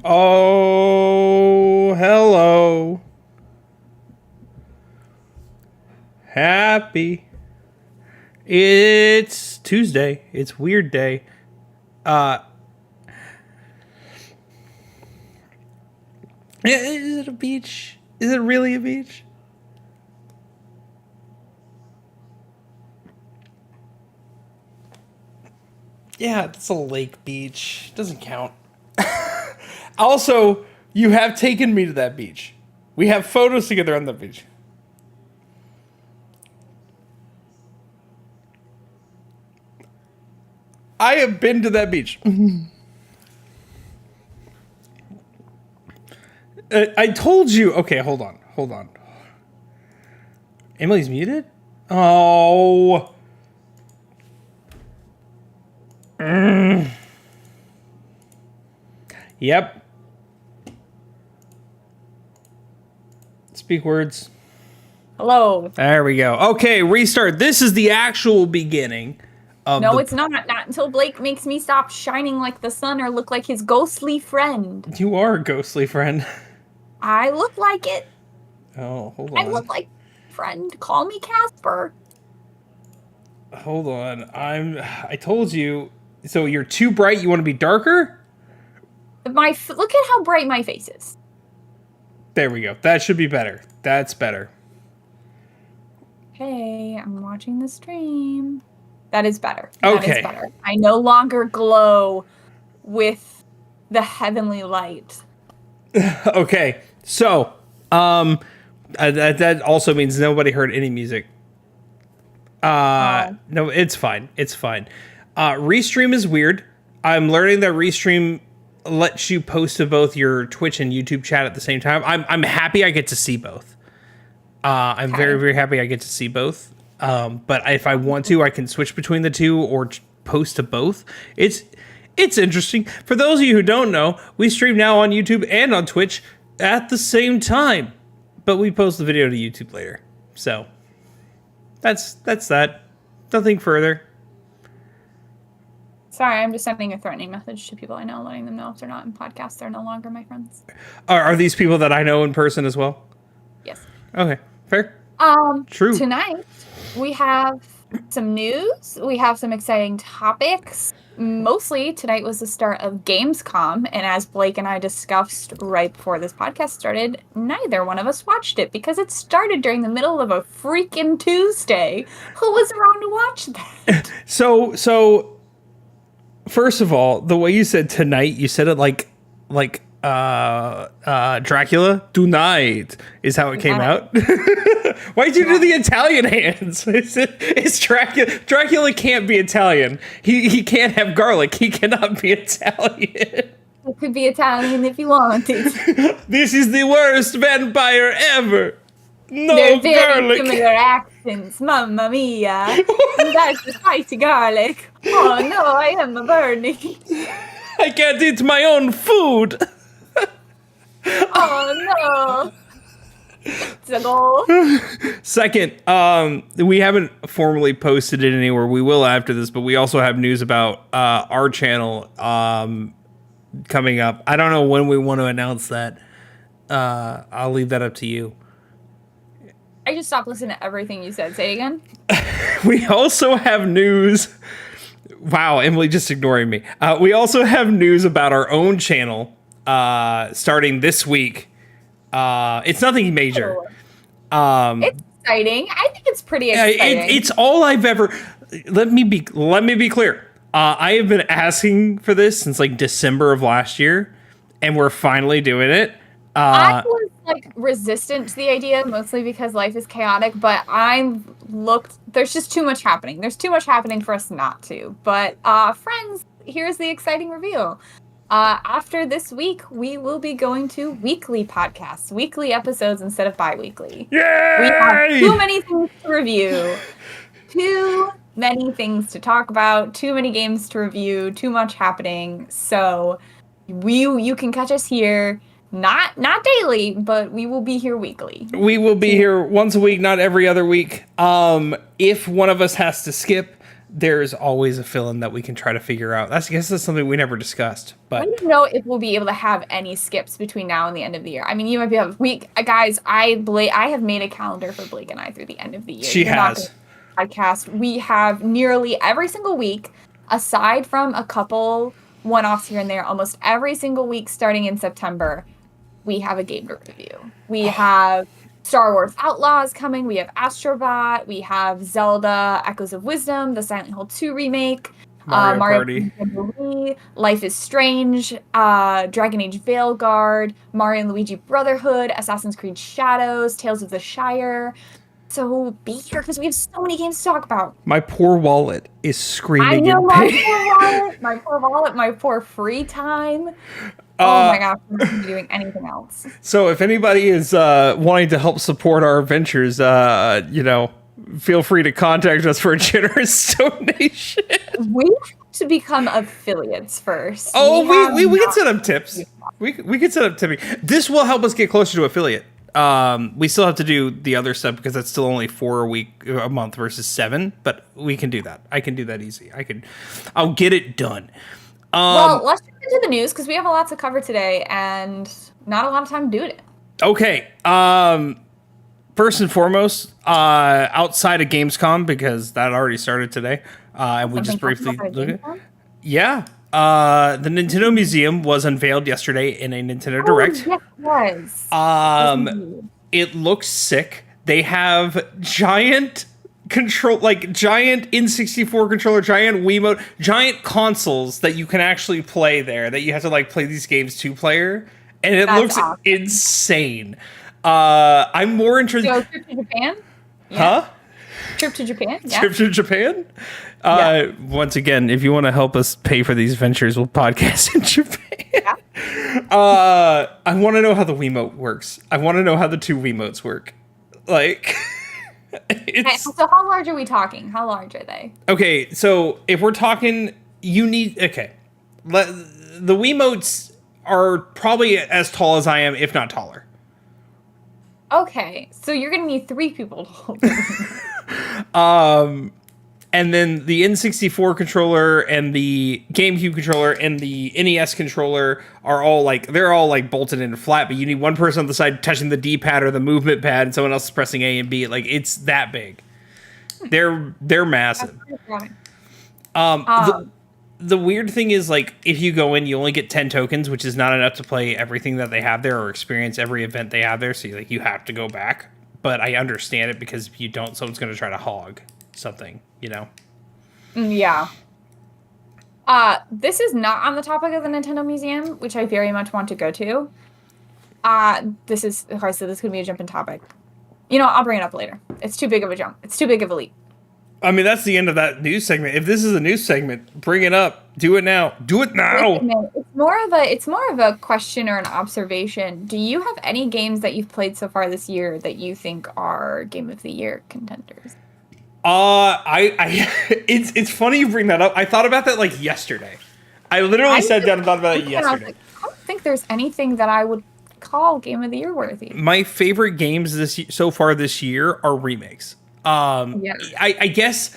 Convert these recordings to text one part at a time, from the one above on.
Oh, hello. Happy. It's Tuesday. It's weird day. Is it a beach? Is it really a beach? Yeah, it's a lake beach. Doesn't count. Also, you have taken me to that beach. We have photos together on the beach. I have been to that beach. I told you. Okay, hold on. Emily's muted? Oh. Yep. Speak words. Hello. There we go. Okay, restart. This is the actual beginning of No, it's not. Not until Blake makes me stop shining like the sun or look like his ghostly friend. You are a ghostly friend. I look like it. Oh, hold on. I look like friend. Call me Casper. Hold on. I told you. So you're too bright. You want to be darker? Look at how bright my face is. There we go. That should be better. That's better. Hey, I'm watching the stream. That is better. That Okay. is better. I no longer glow with the heavenly light. Okay. So, that also means nobody heard any music. No, it's fine. It's fine. Restream is weird. I'm learning that Restream lets you post to both your Twitch and YouTube chat at the same time. I'm happy I get to see both. I'm very, very happy I get to see both. But if I want to, I can switch between the two or post to both. It's interesting. For those of you who don't know, we stream now on YouTube and on Twitch at the same time, but we post the video to YouTube later. So that's that. Nothing further. Sorry, I'm just sending a threatening message to people I know, letting them know if they're not in podcasts, they're no longer my friends. Are these people that I know in person as well? Yes. Okay, fair. True. Tonight, we have some news. We have some exciting topics. Mostly, tonight was the start of Gamescom, and as Blake and I discussed right before this podcast started, neither one of us watched it because it started during the middle of a freaking Tuesday. Who was around to watch that? So first of all, the way you said tonight, you said it like Dracula. Tonight is how it came out. Why'd you do the Italian hands? It's Dracula. Dracula can't be Italian. He can't have garlic. He cannot be Italian. It could be Italian if you wanted. This is the worst vampire ever. No They're very garlic. similar accents, mamma mia. That's the spicy garlic. Oh no, I am a burning. I can't eat my own food. Oh no. It's a goal. Second, we haven't formally posted it anywhere. We will after this, but we also have news about our channel coming up. I don't know when we want to announce that. I'll leave that up to you. I just stopped listening to everything you said. Say it again. We also have news. Wow, Emily just ignoring me. We also have news about our own channel starting this week. It's nothing major. It's exciting. I think it's pretty exciting. It's all I've ever. Let me be clear. I have been asking for this since like December of last year, and we're finally doing it. I was like resistant to the idea, mostly because life is chaotic, but there's just too much happening. There's too much happening for us not to. But friends, here's the exciting reveal. After this week, we will be going to weekly podcasts, weekly episodes instead of bi-weekly. Yay! We have too many things to review, too many things to talk about, too many games to review, too much happening. So you can catch us here. Not daily, but we will be here weekly. We will be here once a week, not every other week. If one of us has to skip, there's always a fill-in that we can try to figure out. I guess that's something we never discussed. But I don't know if we'll be able to have any skips between now and the end of the year. I mean, you might be able to, guys, I have made a calendar for Blake and I through the end of the year. She has. Podcast. We have nearly every single week, aside from a couple one-offs here and there, almost every single week starting in September, we have a game to review. We have Star Wars Outlaws coming. We have Astrobot. We have Zelda Echoes of Wisdom, the Silent Hill 2 remake. Mario Party. Life is Strange, Dragon Age Veilguard, Mario and Luigi Brotherhood, Assassin's Creed Shadows, Tales of the Shire. So be here because we have so many games to talk about. My poor wallet is screaming. I know, my poor wallet, my poor free time. Oh my gosh, I'm not going to be doing anything else. So if anybody is wanting to help support our adventures, feel free to contact us for a generous donation. We have to become affiliates first. Oh, we can set up tips. We can set up tipping. This will help us get closer to affiliate. We still have to do the other stuff because that's still only 4 a month versus 7, but we can do that. I can do that easy. I'll get it done. Well, let's get into the news because we have a lot to cover today and not a lot of time to do it. Okay. First and foremost, outside of Gamescom, because that already started today, and we just briefly look at. Yeah. The Nintendo Museum was unveiled yesterday in a Nintendo Direct. Yes, it was. It looks sick. They have giant giant N64 controller, giant Wiimote, giant consoles that you can actually play there, that you have to play these games 2-player, and it looks awesome. Insane. I'm more interested. So, trip to Japan? Yeah. Huh? Trip to Japan? Yeah. Trip to Japan? Once again, if you want to help us pay for these ventures, we'll podcast in Japan. Yeah. I want to know how the Wiimote works. I want to know how the 2 Wiimotes work. So how large are we talking? How large are they? Okay, so if we're talking, the Wiimotes are probably as tall as I am, if not taller. Okay, so you're gonna need 3 people to hold and then the N64 controller and the GameCube controller and the NES controller are all they're all bolted in flat, but you need one person on the side touching the D-pad or the movement pad and someone else is pressing A and B. It's that big. They're massive. The weird thing is if you go in, you only get 10 tokens, which is not enough to play everything that they have there or experience every event they have there. So you have to go back. But I understand it because if you don't, someone's going to try to hog something, Yeah. This is not on the topic of the Nintendo Museum, which I very much want to go to. This is going to be a jump in topic. I'll bring it up later. It's too big of a jump. It's too big of a leap. I mean, that's the end of that news segment. If this is a news segment, bring it up. Do it now. Do it now. It's more of a question or an observation. Do you have any games that you've played so far this year that you think are Game of the Year contenders? It's funny you bring that up. I thought about that yesterday. I literally sat down and thought about it yesterday. I don't think there's anything that I would call Game of the Year worthy. My favorite games so far this year are remakes. I guess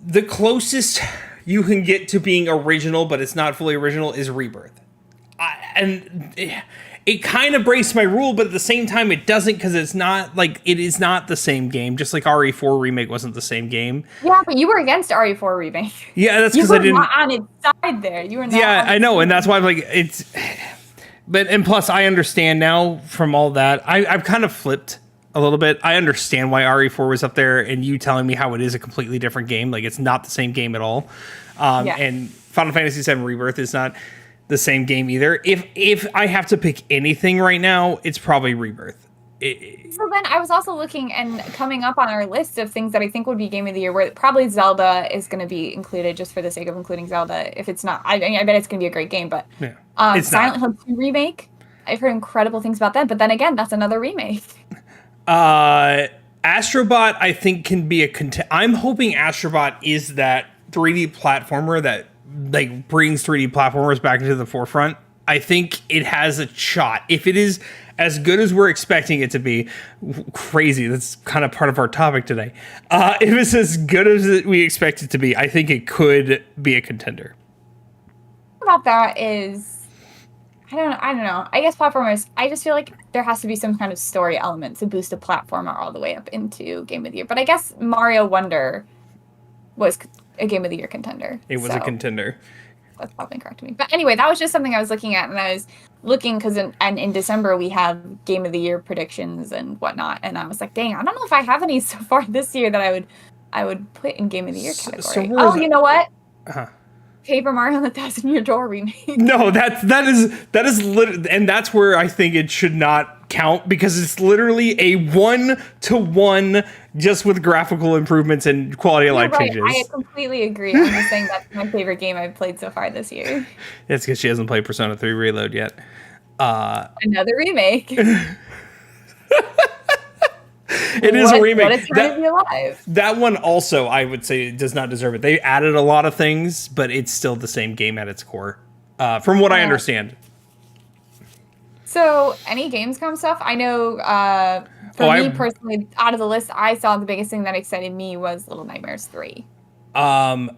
the closest you can get to being original, but it's not fully original, is Rebirth. It kind of breaks my rule, but at the same time, it doesn't, because it is not the same game. Just like RE4 remake wasn't the same game. Yeah, but you were against RE4 remake. Yeah, that's because I didn't. You were not on its side there. You were not. Yeah, I know, and that's why I'm it's. But plus, I understand now from all that. I've kind of flipped a little bit. I understand why RE4 was up there, and you telling me how it is a completely different game. It's not the same game at all. And Final Fantasy VII Rebirth is not the same game either. If I have to pick anything right now, it's probably Rebirth. So then I was also looking and coming up on our list of things that I think would be Game of the Year, where probably Zelda is going to be included just for the sake of including Zelda. If it's not, I bet it's going to be a great game, but Silent Hill 2 remake, I've heard incredible things about that, but then again, that's another remake. Astrobot, I think, can be I'm hoping Astrobot is that 3D platformer that brings 3D platformers back into the forefront I think it has a shot. If it is as good as we're expecting it to be, crazy. That's kind of part of our topic today. If it's as good as we expect it to be, I think it could be a contender. About that is, I don't know. I guess platformers, I just feel like there has to be some kind of story element to boost a platformer all the way up into Game of the Year. But I guess Mario Wonder was a Game of the Year contender. It was a contender. That's probably correct to me. But anyway, that was just something I was looking at, and I was looking because in December we have Game of the Year predictions and whatnot, and I was like, dang, I don't know if I have any so far this year that I would put in Game of the Year category. You know what? Paper Mario and the Thousand-Year Door remake. No, that is and that's where I think it should not count, because it's literally a 1-to-1 just with graphical improvements and quality of life changes. I completely agree. I'm just saying that's my favorite game I've played so far this year. It's because she hasn't played Persona 3 Reload yet. Another remake. It is a remake. What it's trying to be alive. That one also, I would say, does not deserve it. They added a lot of things, but it's still the same game at its core, from what I understand. So, any Gamescom stuff? I know, for me personally, out of the list, I saw the biggest thing that excited me was Little Nightmares 3.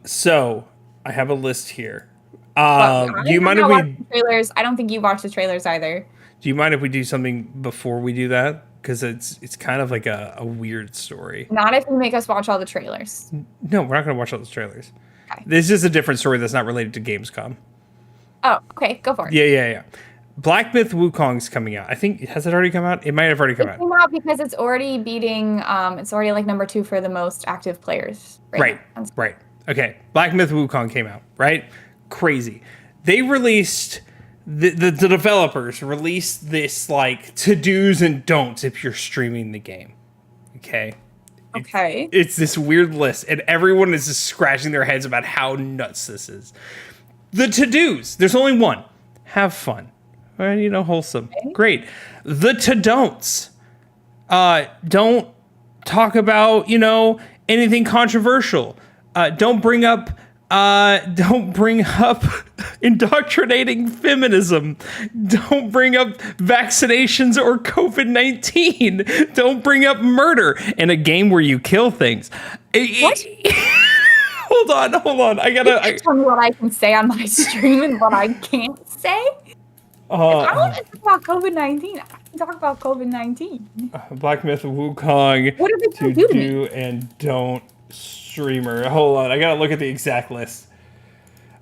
So, I have a list here. Do you mind if we... Trailers? I don't think you watched the trailers either. Do you mind if we do something before we do that? Because it's kind of like a weird story. Not if you make us watch all the trailers. No, we're not going to watch all those trailers. Okay. This is a different story that's not related to Gamescom. Oh, okay. Go for it. Yeah. Black Myth Wukong's coming out. I think, has it already come out? It might have already come out. It came out because it's already beating, it's already like number 2 for the most active players. Right. Okay. Black Myth Wukong came out, right? Crazy. They released... The developers released this, like, to-dos and don'ts if you're streaming the game. Okay? It's this weird list, and everyone is just scratching their heads about how nuts this is. The to-dos, there's only one. Have fun. Or, wholesome. Okay. Great. The to-don'ts. Don't talk about, anything controversial. Don't bring up indoctrinating feminism. Don't bring up vaccinations or COVID-19. Don't bring up murder in a game where you kill things. What? Hold on. I gotta tell me what I can say on my stream and what I can't say. If I want to talk about COVID-19, I can talk about COVID-19. Black Myth Wukong. What are they going to do and don't streamer. Hold on, I gotta look at the exact list.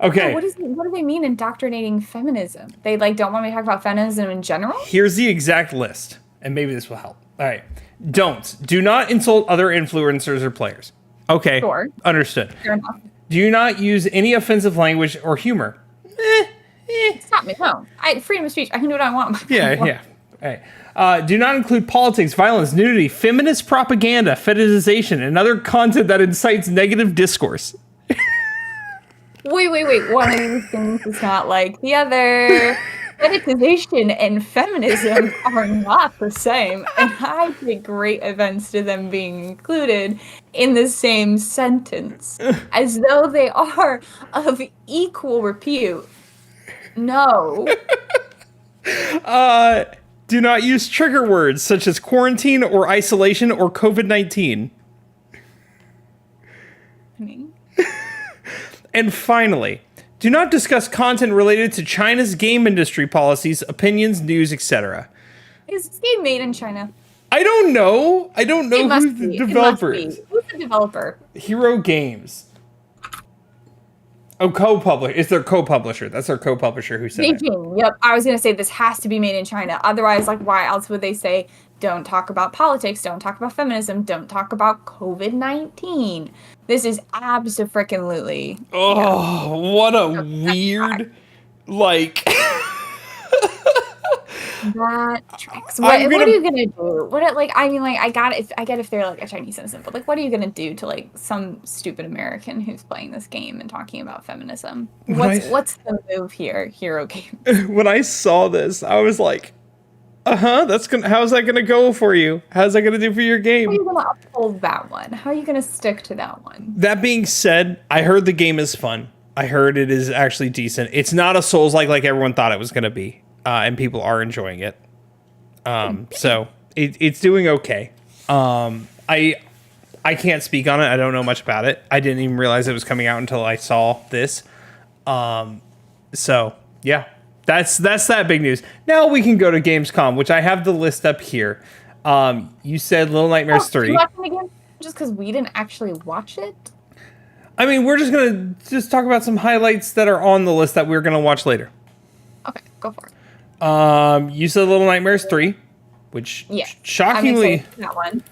Okay. No, what do they mean indoctrinating feminism? They don't want me to talk about feminism in general? Here's the exact list, and maybe this will help. All right. Do not insult other influencers or players. Okay. Sure. Understood. Fair enough. Do not use any offensive language or humor. Stop me. No. Freedom of speech. I can do what I want. Yeah. All right. Do not include politics, violence, nudity, feminist propaganda, fetishization, and other content that incites negative discourse. Wait. One of these things is not like the other. Fetishization and feminism are not the same, and I take great offense to them being included in the same sentence, as though they are of equal repute. No. Do not use trigger words such as quarantine or isolation or COVID-19. And finally, do not discuss content related to China's game industry policies, opinions, news, etc. Is this game made in China? I don't know. Who the developer is. Who's the developer? Hero Games. Oh, co-publisher. It's their co-publisher. That's their co-publisher who said Beijing. It. Yep. I was going to say this has to be made in China. Otherwise, why else would they say, don't talk about politics, don't talk about feminism, don't talk about COVID-19? This is abso-freaking-lutely. Oh, yeah. What a weird, That tracks. What are you gonna do? I get if they're a Chinese citizen, but what are you gonna do to some stupid American who's playing this game and talking about feminism? What's the move here, Hero Games? When I saw this, I was like, how's that gonna go for you? How's that gonna do for your game? How are you gonna uphold that one? How are you gonna stick to that one? That being said, I heard the game is fun. I heard it is actually decent. It's not a Souls-like like everyone thought it was going to be, and people are enjoying it. So it's doing okay. I can't speak on it. I don't know much about it. I didn't even realize it was coming out until I saw this. So yeah, that's that big news. Now we can go to Gamescom, which I have the list up here. You said Little Nightmares 3. You watching again just because we didn't actually watch it? I mean, we're just gonna talk about some highlights that are on the list that we're gonna watch later. Okay, go for it. You said Little Nightmares 3, which shockingly, that one.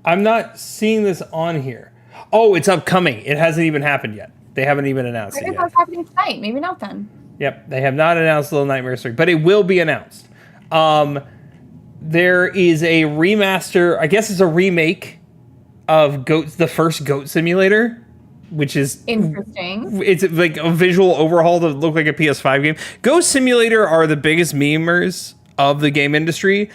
I'm not seeing this on here. Oh, it's upcoming. It hasn't even happened yet. They haven't even announced it yet. It's happening tonight. Maybe not then. Yep, they have not announced Little Nightmares 3, but it will be announced. There is a remaster. I guess it's a remake of the first Goat Simulator, which is interesting. It's like a visual overhaul to look like a PS5 game. Goat Simulator are the biggest memers of the game industry.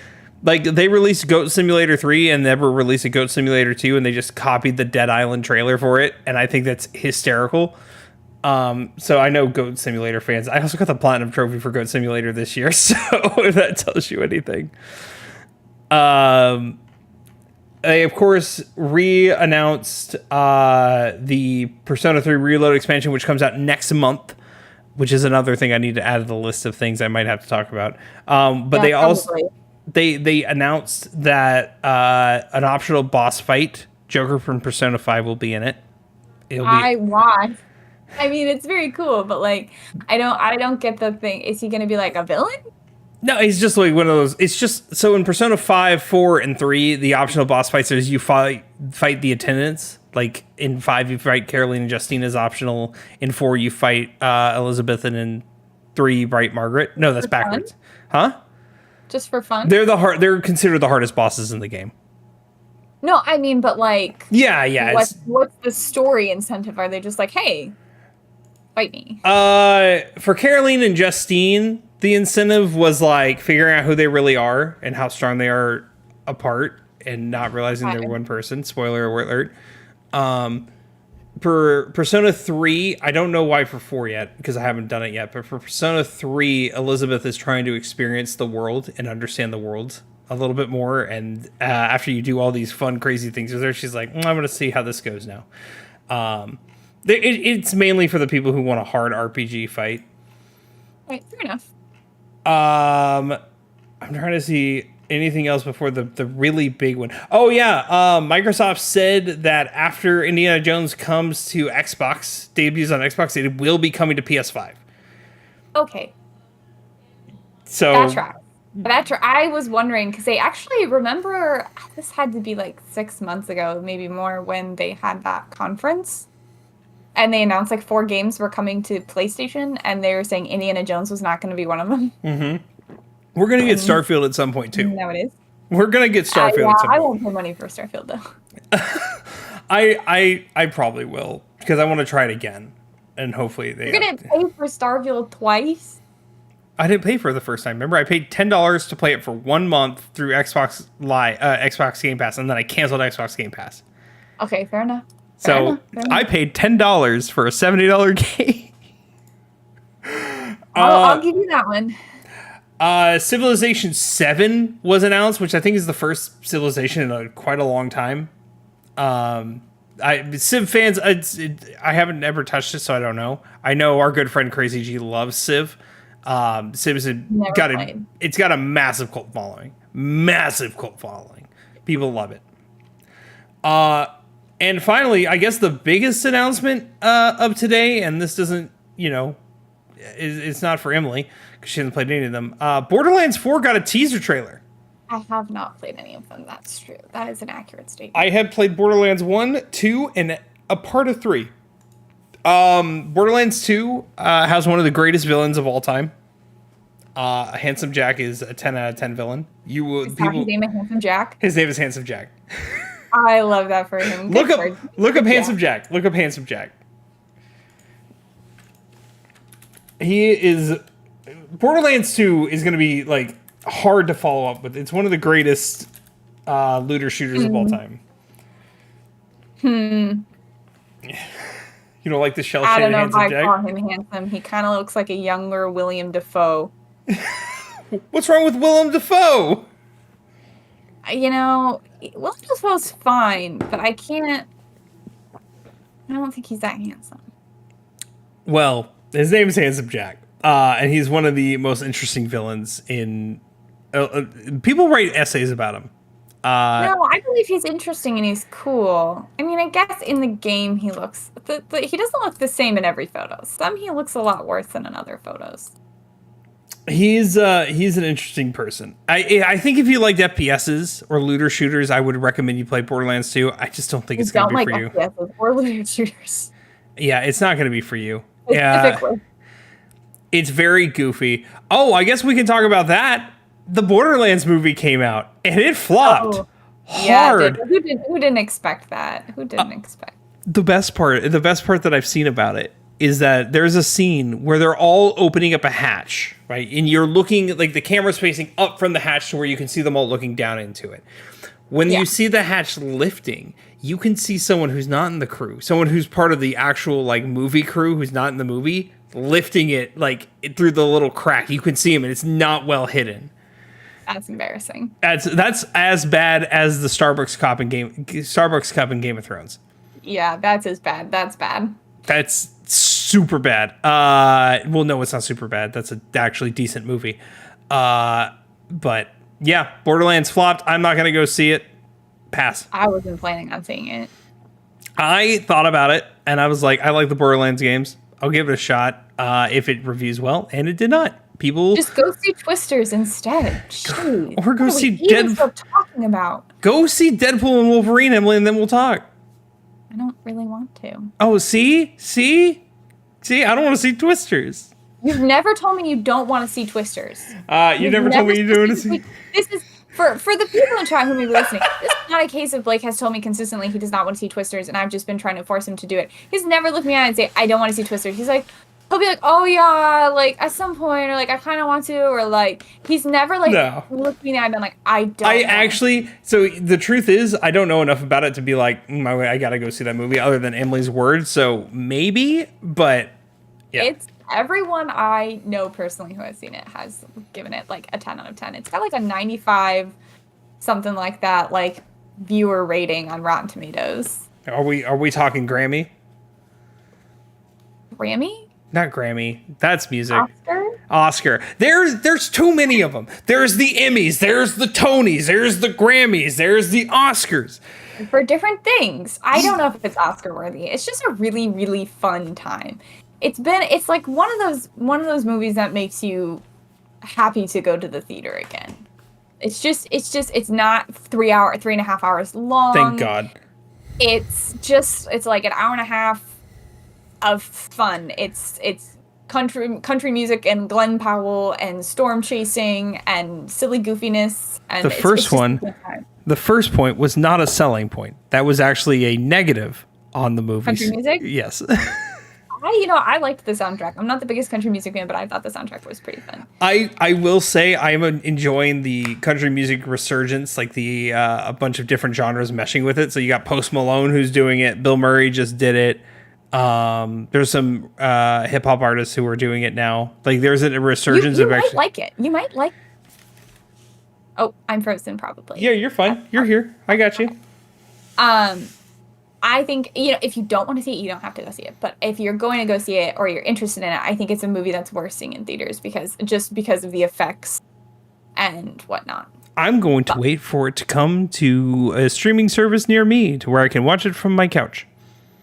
Like, they released Goat Simulator 3 and never released a Goat Simulator 2, and they just copied the Dead Island trailer for it, and I think that's hysterical. So I know Goat Simulator fans. I also got the Platinum Trophy for Goat Simulator this year, so if that tells you anything. They, of course, re-announced the Persona 3 Reload expansion, which comes out next month, which is another thing I need to add to the list of things I might have to talk about. But they also... They announced that an optional boss fight, Joker from Persona 5, will be in it. I want. I mean, it's very cool, but like, I don't get the thing. Is he going to be like a villain? No, he's just like one of those. It's just so in Persona 5, 4, and 3, the optional boss fights is you fight the attendants. Like in 5, you fight Caroline and Justine as optional. In 4, you fight Elizabeth, and in 3, you fight Margaret. No, that's backwards. Huh? Just for fun? They're considered the hardest bosses in the game. No, I mean, but like... Yeah. What's the story incentive? Are they just like, hey, fight me? For Caroline and Justine, the incentive was like figuring out who they really are and how strong they are apart and not realizing they're one person. Spoiler alert. For Persona 3, I don't know why for 4 yet, because I haven't done it yet, but for Persona 3, Elizabeth is trying to experience the world and understand the world a little bit more, and after you do all these fun, crazy things with her, she's like, I'm going to see how this goes now. It's mainly for the people who want a hard RPG fight. Right, fair enough. I'm trying to see anything else before the really big one. Oh, yeah. Microsoft said that after Indiana Jones comes to Xbox, debuts on Xbox, it will be coming to PS5. Okay. So That tracks. I was wondering, because they actually, remember, this had to be like 6 months ago, maybe more, when they had that conference. And they announced like 4 games were coming to PlayStation, and they were saying Indiana Jones was not going to be one of them. Mm-hmm. We're going to get Starfield at some point, too. No, it is. We're going to get Starfield at some point. I won't pay money for Starfield, though. I probably will, because I want to try it again. And hopefully they... You're going to pay for Starfield twice? I didn't pay for it the first time. Remember, I paid $10 to play it for 1 month through Xbox Game Pass, and then I canceled Xbox Game Pass. Okay, fair enough. So I paid $10 for a $70 game. I'll give you that one. Civilization 7 was announced, which I think is the first Civilization in quite a long time. Civ fans, I haven't ever touched it, so I don't know. I know our good friend Crazy G loves Civ. Civ's it's got a massive cult following. People love it. And finally, I guess the biggest announcement of today, and this doesn't, it's not for Emily because she hasn't played any of them. Borderlands 4 got a teaser trailer. I have not played any of them. That's true. That is an accurate statement. I have played Borderlands 1, 2, and a part of 3. Borderlands 2 has one of the greatest villains of all time. Handsome Jack is a 10 out of 10 villain. His name is Handsome Jack? His name is Handsome Jack. I love that for him. Look up Handsome Jack. Look up Handsome Jack. He is... Borderlands 2 is going to be, like, hard to follow up with. It's one of the greatest looter shooters of all time. You don't like the shell I shaded don't know if handsome I Jack? call him handsome. He kind of looks like a younger William Dafoe. What's wrong with Willem Dafoe? You know, William Dafoe's fine, but I don't think he's that handsome. Well, his name is Handsome Jack, and he's one of the most interesting villains in. People write essays about him. No, I believe he's interesting and he's cool. I mean, I guess in the game he looks. He doesn't look the same in every photo. Some he looks a lot worse than in other photos. He's an interesting person. I think if you liked FPSs or looter shooters, I would recommend you play Borderlands 2. I just don't think it's going to be for you. FPSs or looter shooters. Yeah, it's not going to be for you. Specifically. It's very goofy. Oh, I guess we can talk about that. The Borderlands movie came out and it flopped hard. Yeah, who didn't expect that? Who didn't expect? The best part that I've seen about it is that there's a scene where they're all opening up a hatch, right? And you're looking, like the camera's facing up from the hatch to where you can see them all looking down into it. When you see the hatch lifting, you can see someone who's not in the crew, someone who's part of the actual like movie crew who's not in the movie, lifting it like through the little crack. You can see him and it's not well hidden. That's embarrassing. That's as bad as the Starbucks cup in Game of Thrones. Yeah, that's as bad. That's bad. That's super bad. Well, no, it's not super bad. That's an actually decent movie. But yeah, Borderlands flopped. I'm not gonna go see it. Pass. I wasn't planning on seeing it. I thought about it and I was like, I like the Borderlands games. I'll give it a shot if it reviews well, and it did not. People just go see Twisters instead. Jeez. Or go see Deadpool. Talking about. Go see Deadpool and Wolverine, Emily, and then we'll talk. I don't really want to. Oh, see, I don't want to see Twisters. You've never told me you don't want to see Twisters. You never told me you don't want to see. This is for the people in chat who may be listening. This is not a case of Blake has told me consistently he does not want to see Twisters, and I've just been trying to force him to do it. He's never looked me in the eye and say I don't want to see Twisters. He's like. He'll be like, oh yeah, like at some point, or like I kind of want to, or like he's never like looked me in the eye and been like, I don't. I actually, so the truth is, I don't know enough about it to be like, I gotta go see that movie, other than Emily's word. So maybe, but yeah, it's everyone I know personally who has seen it has given it like a 10 out of 10. It's got like a 95, something like that, like viewer rating on Rotten Tomatoes. Are we talking Grammy? Grammy? Not Grammy. That's music. Oscar. There's too many of them. There's the Emmys. There's the Tonys. There's the Grammys. There's the Oscars. For different things. I don't know if it's Oscar worthy. It's just a really, really fun time. It's like one of those movies that makes you happy to go to the theater again. It's not 3.5 hours long. Thank God. It's like an hour and a half of fun. It's country music and Glenn Powell and storm chasing and silly goofiness. And the first point was not a selling point. That was actually a negative on the movie. Country music? Yes. I liked the soundtrack. I'm not the biggest country music fan, but I thought the soundtrack was pretty fun. I will say I'm enjoying the country music resurgence, like the a bunch of different genres meshing with it. So you got Post Malone who's doing it. Bill Murray just did it. There's some hip hop artists who are doing it now. Like there's a resurgence of actually. You might like it. You might like. Oh, I'm frozen probably. Yeah, you're fine. You're here. I got you. I think if you don't want to see it, you don't have to go see it. But if you're going to go see it or you're interested in it, I think it's a movie that's worth seeing in theaters because of the effects and whatnot. I'm going to wait for it to come to a streaming service near me to where I can watch it from my couch.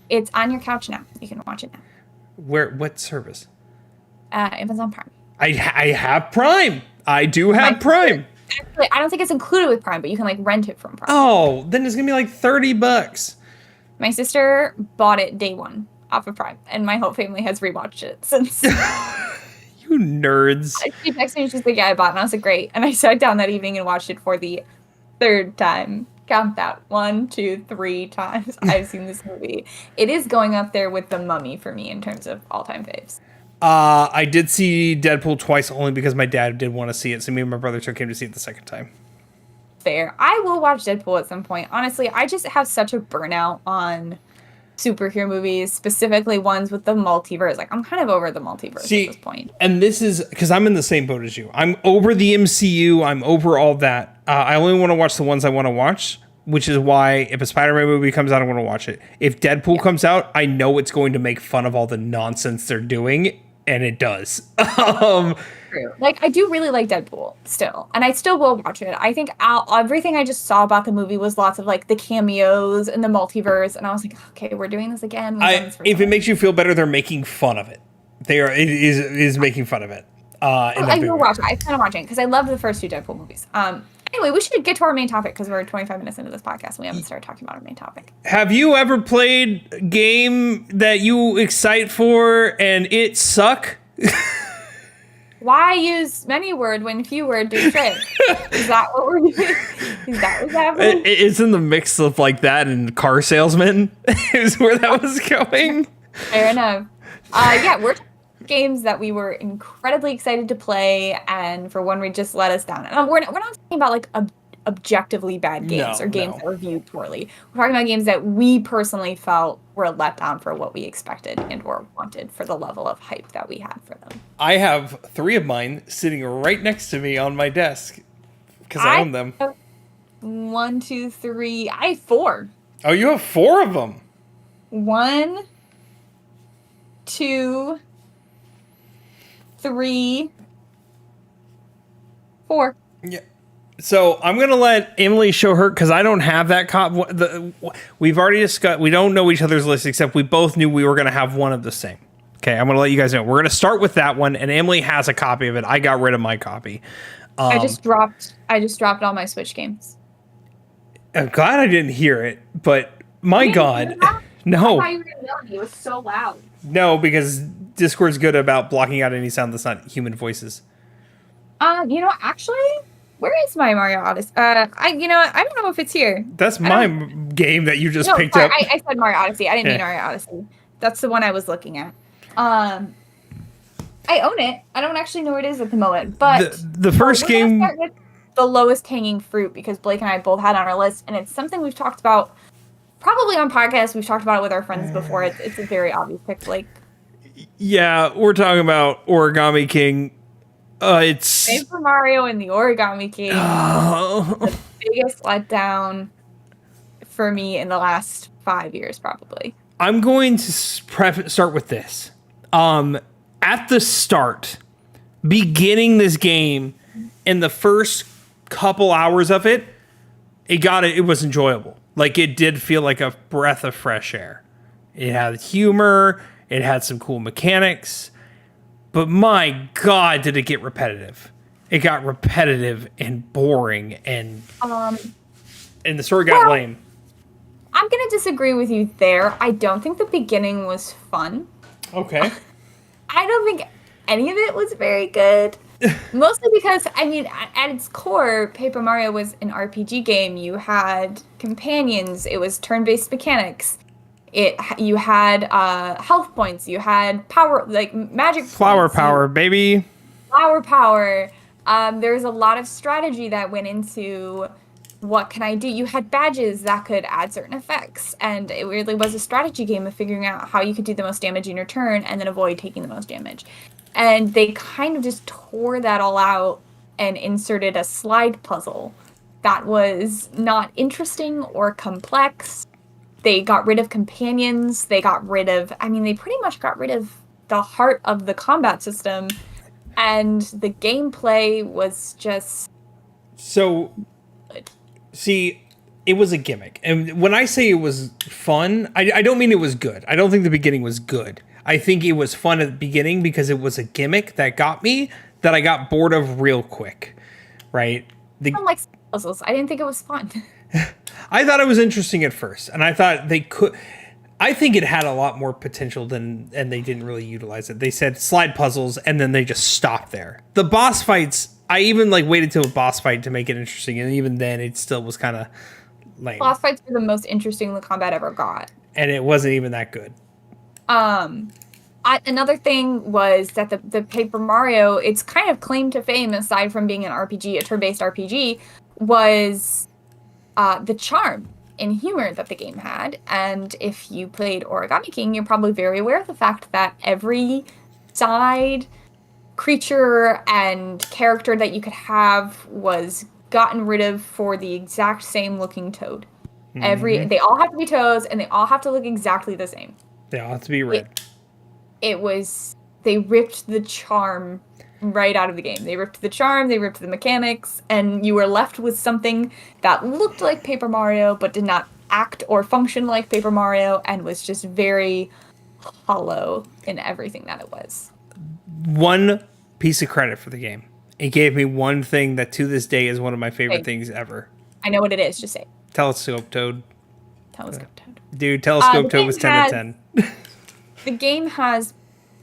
It's on your couch now. You can watch it now. What service? Amazon Prime. I have Prime. I do have Prime. Actually, I don't think it's included with Prime, but you can like rent it from Prime. Oh, then it's gonna be like $30. My sister bought it day one off of Prime, and my whole family has rewatched it since. You nerds. She texted me, she's like, yeah, I bought it, and I was like, great. And I sat down that evening and watched it for the third time. Count that. 1, 2, 3 times I've seen this movie. It is going up there with The Mummy for me in terms of all-time faves. I did see Deadpool twice only because my dad did want to see it, so me and my brother took him to see it the second time. Fair. I will watch Deadpool at some point. Honestly, I just have such a burnout on superhero movies, specifically ones with the multiverse. Like, I'm kind of over the multiverse at this point. And this is because I'm in the same boat as you. I'm over the MCU. I'm over all that. I only want to watch the ones I want to watch, which is why if a Spider-Man movie comes out, I want to watch it. If Deadpool comes out, I know it's going to make fun of all the nonsense they're doing, and it does. True. Like, I do really like Deadpool still, and I still will watch it. I think everything I just saw about the movie was lots of like the cameos and the multiverse, and I was like, okay, we're doing this again. If it makes you feel better, they're making fun of it. It is making fun of it. I will watch it. I plan on watching it because I love the first two Deadpool movies. Anyway, we should get to our main topic because we're 25 minutes into this podcast and we haven't started talking about our main topic. Have you ever played a game that you excite for and it suck? Why use many word when few word do trick? Is that what we're doing? Is that what's happening? It's in the mix of like that and Car Salesman is where that was going. Fair enough. Yeah, we're talking games that we were incredibly excited to play, and for one, we just let us down. And we're not talking about like objectively bad games or games that were viewed poorly. We're talking about games that we personally felt were let down for what we expected and or wanted for the level of hype that we had for them. I have 3 of mine sitting right next to me on my desk because I own them. 1, 2, 3. I have 4. Oh, you have 4 of them. 1, 2, 3, 4. Yeah. So I'm going to let Emily show her because I don't have that we've already discussed, we don't know each other's list except we both knew we were going to have one of the same. Okay, I'm going to let you guys know. We're going to start with that one, and Emily has a copy of it. I got rid of my copy. I just dropped all my Switch games. I'm glad I didn't hear it, but my God. No. I thought you were going to yell at me. It was so loud. No, because Discord's good about blocking out any sound that's not human voices. Actually, where is my Mario Odyssey? I don't know if it's here. That's my game that you just picked up. I said Mario Odyssey. I didn't mean Mario Odyssey. That's the one I was looking at. I own it. I don't actually know where it is at the moment, but the first game. Start with the lowest hanging fruit because Blake and I both had on our list, and it's something we've talked about probably on podcasts. We've talked about it with our friends before. It's a very obvious pick, Blake. Yeah, we're talking about Origami King. It's Paper Mario and the Origami King. The biggest letdown for me in the last 5 years, probably. I'm going to start with this. At the start, beginning this game, in the first couple hours of it, it was enjoyable. Like, it did feel like a breath of fresh air. It had humor. It had some cool mechanics. But my God, did it get repetitive. It got repetitive and boring, and the story got lame. I'm going to disagree with you there. I don't think the beginning was fun. Okay. I don't think any of it was very good. Mostly because, at its core, Paper Mario was an RPG game. You had companions. It was turn-based mechanics. You had health points. You had power, like magic Flower points. power, baby. Flower power. There's a lot of strategy that went into what can I do. You had badges that could add certain effects. And it really was a strategy game of figuring out how you could do the most damage in your turn and then avoid taking the most damage. And they kind of just tore that all out and inserted a slide puzzle that was not interesting or complex. They got rid of companions. They pretty much got rid of the heart of the combat system. And the gameplay was just... So, see, it was a gimmick. And when I say it was fun, I don't mean it was good. I don't think the beginning was good. I think it was fun at the beginning because it was a gimmick that got me, that I got bored of real quick, right? I don't like puzzles. I didn't think it was fun. I thought it was interesting at first, and I thought they could. I think it had a lot more potential and they didn't really utilize it. They said slide puzzles, and then they just stopped there. The boss fights, I even waited till a boss fight to make it interesting, and even then, it still was kind of lame. Boss fights were the most interesting the combat ever got, and it wasn't even that good. Another thing was that the Paper Mario, its kind of claim to fame, aside from being an RPG, a turn-based RPG, was the charm. in humor that the game had. And if you played Origami King, you're probably very aware of the fact that every side creature and character that you could have was gotten rid of for the exact same looking toad. They all have to be toads, and they all have to look exactly the same. They all have to be red. They ripped the charm right out of the game. They ripped the charm, they ripped the mechanics, and you were left with something that looked like Paper Mario, but did not act or function like Paper Mario, and was just very hollow in everything that it was. One piece of credit for the game. It gave me one thing that to this day is one of my favorite things ever. I know what it is, just say it. Telescope Toad. Telescope Toad. Dude, Telescope Toad was 10 out of 10. The game has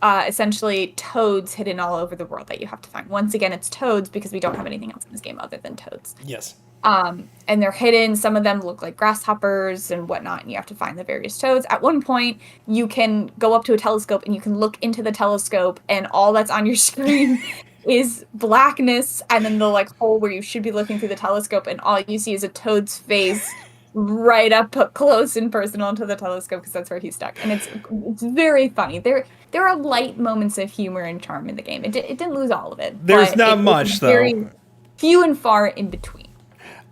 essentially toads hidden all over the world that you have to find. Once again, it's toads because we don't have anything else in this game other than toads. Yes. And they're hidden. Some of them look like grasshoppers and whatnot, and you have to find the various toads. At one point, you can go up to a telescope and you can look into the telescope, and all that's on your screen is blackness, and then the like hole where you should be looking through the telescope, and all you see is a toad's face right up close and personal to the telescope because that's where he's stuck. And it's very funny. There are light moments of humor and charm in the game. It didn't lose all of it. There's not much though. Very few and far in between.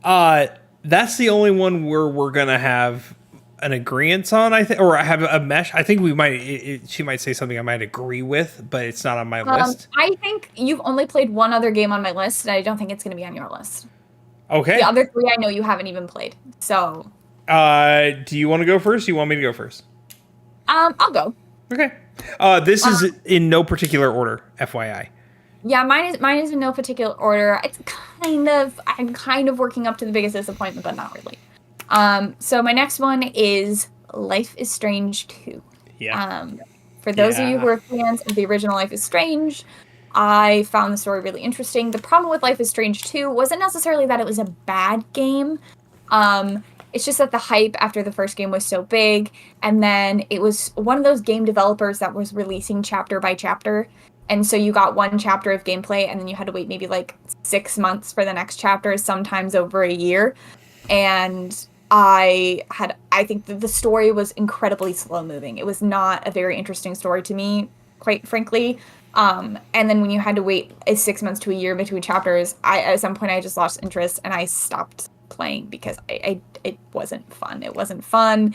That's the only one where we're gonna have an agreement on, I think, or I have a mesh. I think we might. She might say something I might agree with, but it's not on my list. I think you've only played one other game on my list, and I don't think it's going to be on your list. Okay. The other three I know you haven't even played. So. Do you want to go first? Do you want me to go first? I'll go. Okay. This is in no particular order, FYI. Yeah, mine is in no particular order. I'm kind of working up to the biggest disappointment, but not really. So my next one is Life is Strange 2. Yeah. For those of you who are fans of the original Life is Strange, I found the story really interesting. The problem with Life is Strange 2 wasn't necessarily that it was a bad game. It's just that the hype after the first game was so big, and then it was one of those game developers that was releasing chapter by chapter. And so you got one chapter of gameplay, and then you had to wait maybe like 6 months for the next chapter, sometimes over a year. And I think that the story was incredibly slow moving. It was not a very interesting story to me, quite frankly. And then when you had to wait 6 months to a year between chapters, at some point I just lost interest and I stopped playing because it wasn't fun. It wasn't fun.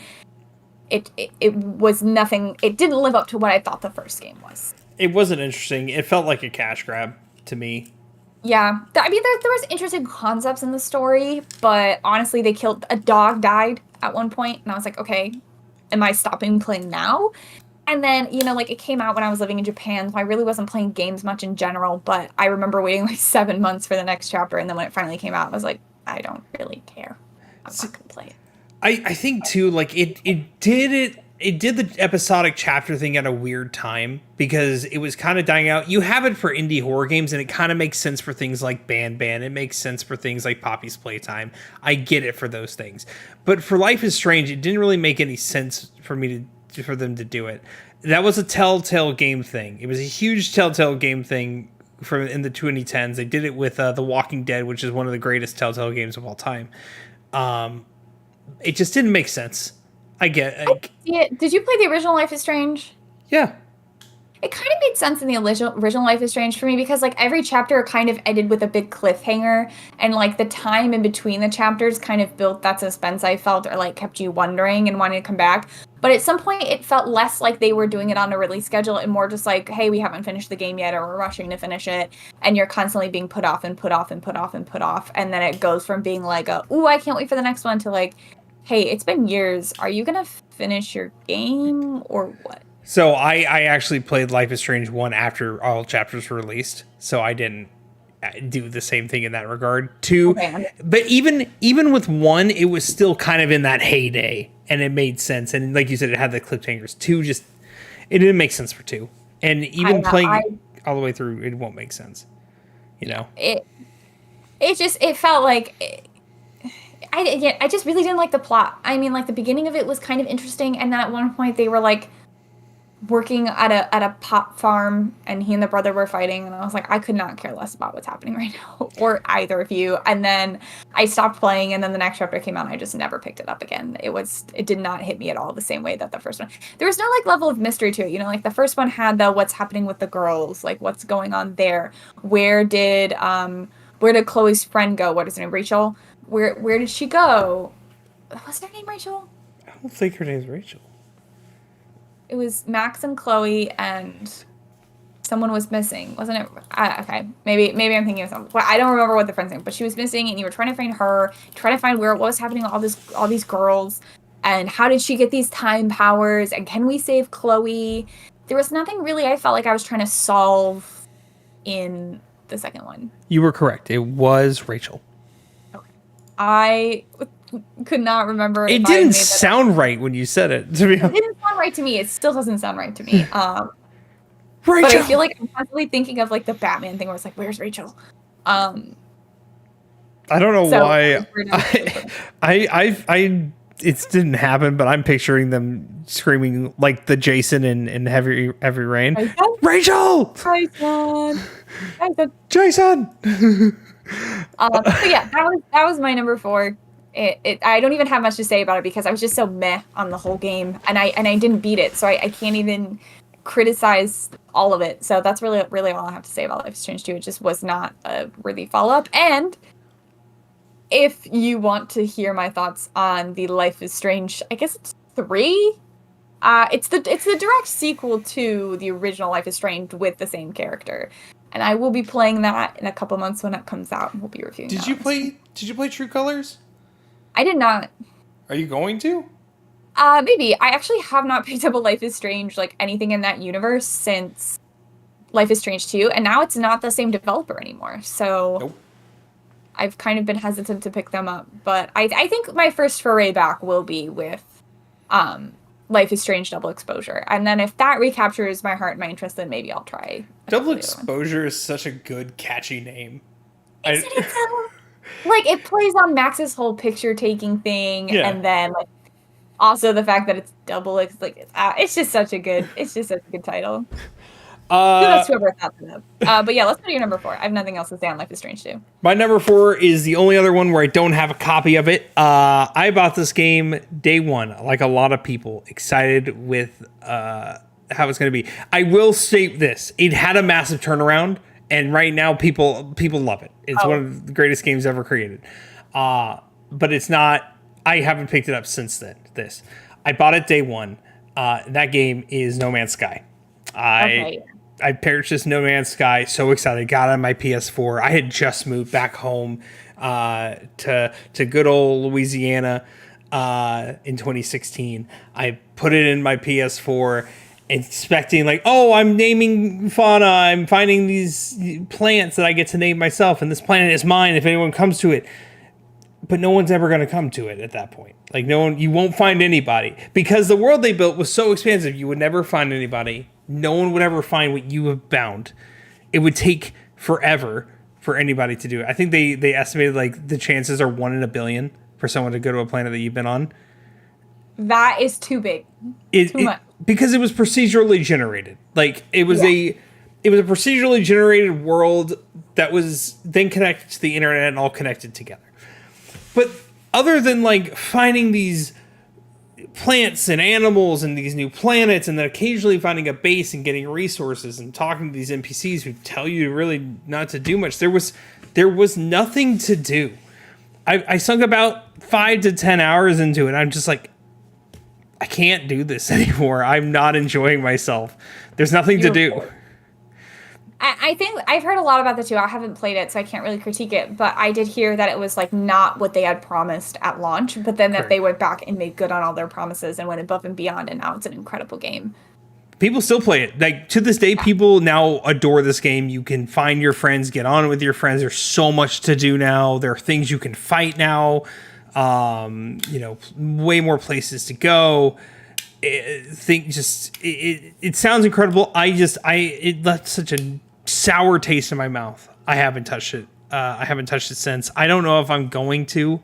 It was nothing. It didn't live up to what I thought the first game was. It wasn't interesting. It felt like a cash grab to me. Yeah. I mean, there was interesting concepts in the story, but honestly, a dog died at one point, and I was like, okay, am I stopping playing now? And then, it came out when I was living in Japan, so I really wasn't playing games much in general, but I remember waiting like 7 months for the next chapter, and then when it finally came out, I was like, I don't really care. I'm not going to play it. I think, too, like, it did the episodic chapter thing at a weird time because it was kind of dying out. You have it for indie horror games, and it kind of makes sense for things like Ban. It makes sense for things like Poppy's Playtime. I get it for those things. But for Life is Strange, it didn't really make any sense for them to do it. That was a Telltale game thing. It was a huge Telltale game thing in the 2010s. They did it with The Walking Dead, which is one of the greatest Telltale games of all time. It just didn't make sense. I get it. Did you play the original Life is Strange? Yeah. It kind of made sense in the original Life is Strange for me because, like, every chapter kind of ended with a big cliffhanger, and, like, the time in between the chapters kind of built that suspense I felt, or, like, kept you wondering and wanting to come back. But at some point, it felt less like they were doing it on a release schedule and more just like, hey, we haven't finished the game yet, or we're rushing to finish it, and you're constantly being put off and put off and put off and put off, and then it goes from being like, ooh, I can't wait for the next one, to, like, hey, it's been years. Are you going to finish your game or what? So I actually played Life is Strange 1 after all chapters were released. So I didn't do the same thing in that regard. 2, okay. But even with 1, it was still kind of in that heyday and it made sense. And like you said, it had the cliffhangers. 2 it didn't make sense for 2. And even playing all the way through, it won't make sense. It felt like... I just really didn't like the plot. I mean, like, the beginning of it was kind of interesting, and then at one point they were like, working at a pot farm, and he and the brother were fighting, and I was like, I could not care less about what's happening right now, or either of you. And then I stopped playing, and then the next chapter came out, and I just never picked it up again. It did not hit me at all the same way that the first one. There was no like level of mystery to it, you know, like the first one had the what's happening with the girls, like what's going on there. Where did Chloe's friend go? What is her name? Rachel? Where did she go? Was her name Rachel? I don't think her name's Rachel. It was Max and Chloe, and someone was missing, wasn't it? Okay, maybe I'm thinking of something. Well, I don't remember what the friend's name, but she was missing, and you were trying to find her, trying to find what was happening to all these girls, and how did she get these time powers, and can we save Chloe? There was nothing really I felt like I was trying to solve in the second one. You were correct. It was Rachel. Okay. I could not remember. It didn't sound right when you said it. To be honest. It didn't sound right to me. It still doesn't sound right to me. Rachel. But I feel like I'm constantly thinking of like the Batman thing where it's like, where's Rachel? I don't know why. It didn't happen, but I'm picturing them screaming like the Jason in Heavy Rain. Rachel! Jason! So yeah, that was my number 4. I don't even have much to say about it because I was just so meh on the whole game, and I didn't beat it, so I can't even criticize all of it. So that's really all I have to say about Life is Strange 2. It just was not a worthy follow-up. And if you want to hear my thoughts on the Life is Strange, I guess it's 3. It's the direct sequel to the original Life is Strange with the same character, and I will be playing that in a couple months when it comes out, and we'll be reviewing. Did you play True Colors? I did not. Are you going to? Maybe. I actually have not picked up a Life is Strange, like anything in that universe since Life is Strange 2, and now it's not the same developer anymore. So nope. I've kind of been hesitant to pick them up, but I think my first foray back will be with Life is Strange Double Exposure. And then if that recaptures my heart and my interest, then maybe I'll try. Double Exposure is such a good, catchy name. Isn't it so? Like, it plays on Max's whole picture-taking thing, yeah. And then, like, also the fact that it's double, it's just such a good title. That's whoever thought that up. But yeah, let's go to your number 4. I have nothing else to say on Life is Strange 2. My number 4 is the only other one where I don't have a copy of it. I bought this game day one, like a lot of people, excited with how it's going to be. I will state this. It had a massive turnaround, and right now people love it. It's one of the greatest games ever created. But it's not... I haven't picked it up since then. I bought it day one. That game is No Man's Sky. I purchased No Man's Sky, so excited. Got it on my PS4. I had just moved back home to good old Louisiana in 2016. I put it in my PS4, expecting like, oh, I'm naming fauna. I'm finding these plants that I get to name myself, and this planet is mine if anyone comes to it. But no one's ever going to come to it at that point. Like you won't find anybody because the world they built was so expansive. You would never find anybody. No one would ever find what you have found. It would take forever for anybody to do it. I think they estimated like the chances are 1 in a billion for someone to go to a planet that you've been on. That is too big. Too much. Because it was procedurally generated. Like it was a procedurally generated world that was then connected to the internet and all connected together. But other than like finding these plants and animals and these new planets and then occasionally finding a base and getting resources and talking to these NPCs who tell you really not to do much, there was nothing to do. I sunk about 5 to 10 hours into it. I'm just like, I can't do this anymore. I'm not enjoying myself. There's nothing to do. I think I've heard a lot about the 2. I haven't played it, so I can't really critique it. But I did hear that it was like not what they had promised at launch, but then that they went back and made good on all their promises and went above and beyond, and now it's an incredible game. People still play it. Like to this day, people now adore this game. You can find your friends, get on with your friends. There's so much to do now. There are things you can fight now. Way more places to go. It sounds incredible. It left such a sour taste in my mouth. I haven't touched it. I haven't touched it since. I don't know if I'm going to.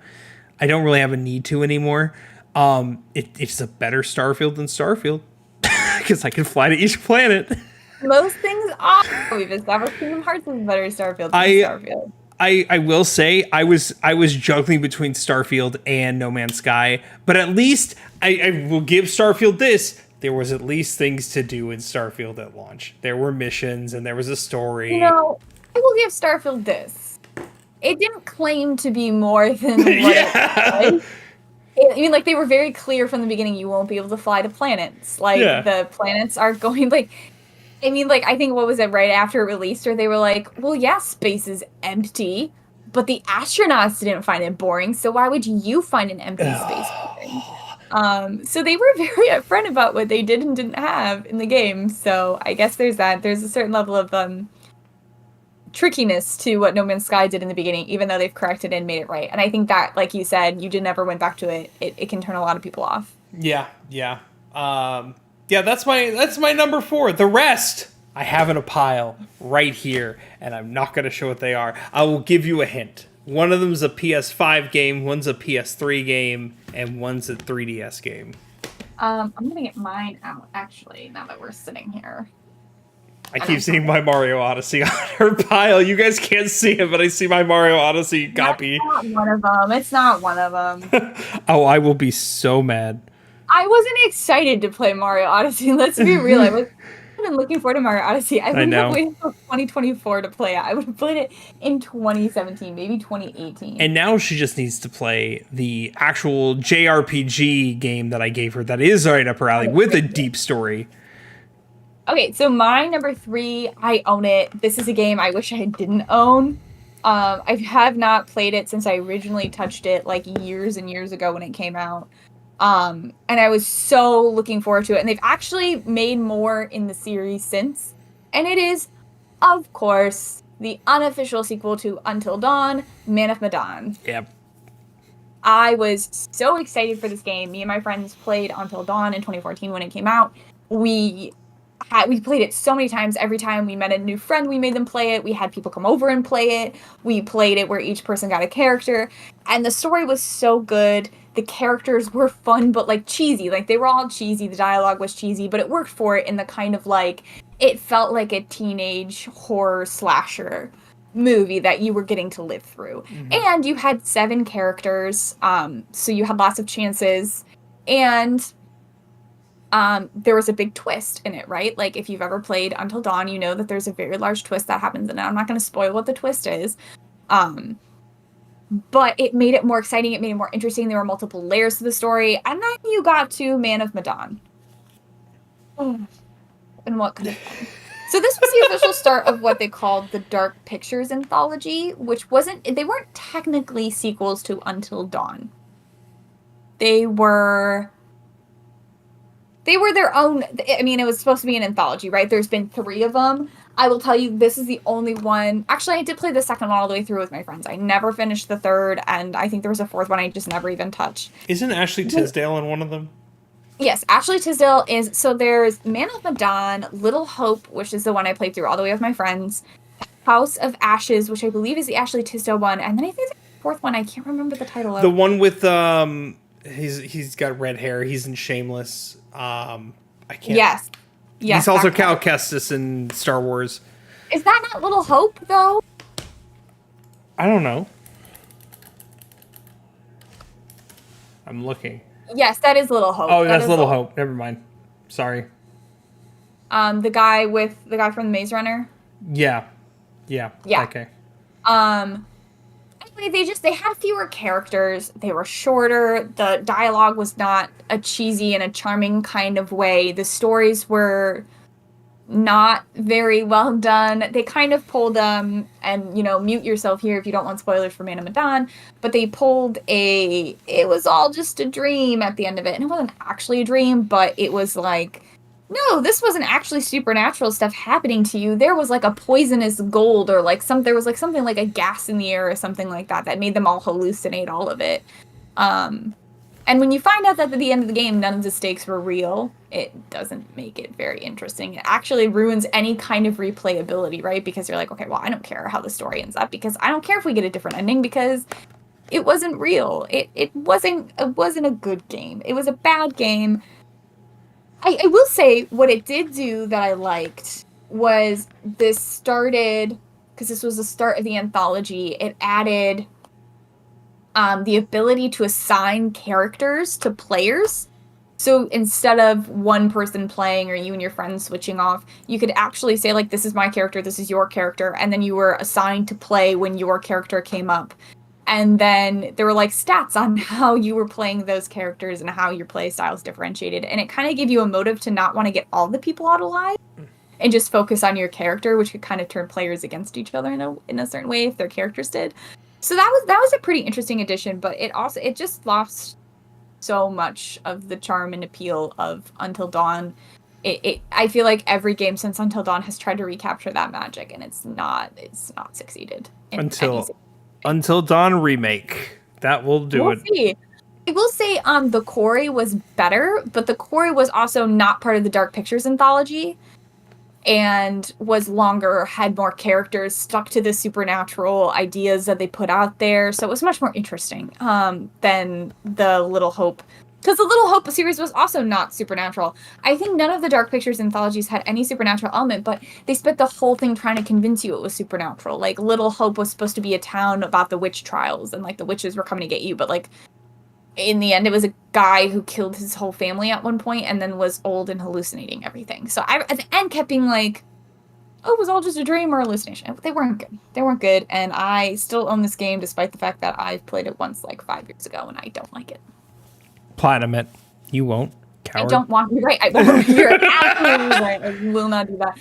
I don't really have a need to anymore. It's a better Starfield than Starfield. because I can fly to each planet. Most things are. We've established Kingdom Hearts is better Starfield than Starfield. I will say I was juggling between Starfield and No Man's Sky, but at least I will give Starfield this. There was at least things to do in Starfield at launch. There were missions and there was a story. You know, I will give Starfield this. It didn't claim to be more than what it was. I mean, like, they were very clear from the beginning, you won't be able to fly to planets. Like, the planets are going, like... I mean, like, I think, what was it, right after it released, or they were like, well, yeah, space is empty, but the astronauts didn't find it boring, so why would you find an empty space boring? So they were very upfront about what they did and didn't have in the game, so I guess there's that. There's a certain level of trickiness to what No Man's Sky did in the beginning, even though they've corrected it and made it right. And I think that, like you said, you did never went back to it. It can turn a lot of people off. Yeah. That's my number 4. The rest I have in a pile right here, and I'm not going to show what they are. I will give you a hint. One of them is a PS5 game, one's a PS3 game, and one's a 3DS game. I'm going to get mine out, actually, now that we're sitting here. I keep seeing my Mario Odyssey on her pile. You guys can't see it, but I see my Mario Odyssey copy. That's not one of them. It's not one of them. Oh, I will be so mad. I wasn't excited to play Mario Odyssey. Let's be real. I've been looking forward to Mario Odyssey. I wouldn't have waited until 2024 to play it. I would have played it in 2017, maybe 2018. And now she just needs to play the actual JRPG game that I gave her that is right up her alley with a deep story. Okay, so my number 3, I own it. This is a game I wish I didn't own. I have not played it since I originally touched it, like, years and years ago when it came out. And I was so looking forward to it. And they've actually made more in the series since. And it is, of course, the unofficial sequel to Until Dawn, Man of Medan. Yep. I was so excited for this game. Me and my friends played Until Dawn in 2014 when it came out. We played it so many times. Every time we met a new friend, we made them play it. We had people come over and play it. We played it where each person got a character. And the story was so good. The characters were fun, but, like, cheesy. Like, they were all cheesy. The dialogue was cheesy, but it worked for it in the kind of, like, it felt like a teenage horror slasher movie that you were getting to live through. Mm-hmm. And you had 7 characters, so you had lots of chances. And there was a big twist in it, right? Like, if you've ever played Until Dawn, you know that there's a very large twist that happens, and I'm not going to spoil what the twist is. But it made it more exciting, it made it more interesting, there were multiple layers to the story, and then you got to Man of Medan. And what could have been? So this was the official start of what they called the Dark Pictures Anthology, which they weren't technically sequels to Until Dawn. They were their own. I mean, it was supposed to be an anthology, right? There's been 3 of them. I will tell you, this is the only one. Actually, I did play the second one all the way through with my friends. I never finished the third, and I think there was a 4th one I just never even touched. Isn't Ashley Tisdale in one of them? Yes, Ashley Tisdale is. So there's Man of Medan, Little Hope, which is the one I played through all the way with my friends, House of Ashes, which I believe is the Ashley Tisdale one, and then I think there's a 4th one. I can't remember the title of. The one with he's got red hair. He's in Shameless. I can't. Yes. He's also Cal Kestis in Star Wars. Is that not Little Hope, though? I don't know. I'm looking. Yes, that is Little Hope. Oh, that's Little Hope. Never mind. Sorry. The guy from the Maze Runner? Yeah. Okay. Anyway, they had fewer characters. They were shorter. The dialogue was not a cheesy and a charming kind of way. The stories were not very well done. They kind of pulled and mute yourself here if you don't want spoilers for Man of Medan, but they pulled it was all just a dream at the end of it. And it wasn't actually a dream, but it was like, no, this wasn't actually supernatural stuff happening to you. There was like a poisonous gold or there was something like a gas in the air or something like that made them all hallucinate all of it. And when you find out that at the end of the game, none of the stakes were real, it doesn't make it very interesting. It actually ruins any kind of replayability, right? Because you're like, okay, well, I don't care how the story ends up because I don't care if we get a different ending because it wasn't real. It wasn't a good game. It was a bad game. I will say what it did do that I liked was this started, because this was the start of the anthology, it added the ability to assign characters to players. So instead of one person playing or you and your friends switching off, you could actually say, like, this is my character, this is your character, and then you were assigned to play when your character came up. And then there were, like, stats on how you were playing those characters and how your play styles differentiated. And it kind of gave you a motive to not want to get all the people out alive and just focus on your character, which could kind of turn players against each other in a certain way if their characters did. So that was a pretty interesting addition, but it just lost so much of the charm and appeal of Until Dawn. I feel like every game since Until Dawn has tried to recapture that magic, and it's not succeeded. Until Dawn remake. That will do it. See. I will say the Quarry was better, but the Quarry was also not part of the Dark Pictures anthology and was longer, had more characters, stuck to the supernatural ideas that they put out there. So it was much more interesting than the Little Hope. Because the Little Hope series was also not supernatural. I think none of the Dark Pictures anthologies had any supernatural element, but they spent the whole thing trying to convince you it was supernatural. Like, Little Hope was supposed to be a town about the witch trials, and, like, the witches were coming to get you, but, like, in the end, it was a guy who killed his whole family at one point and then was old and hallucinating everything. So I, at the end, kept being like, oh, it was all just a dream or hallucination. They weren't good. They weren't good, and I still own this game despite the fact that I've played it once, like, 5 years ago, and I don't like it. Platinum it. You won't. Coward. I don't want to be right. I won't. You're absolutely right. I will not do that.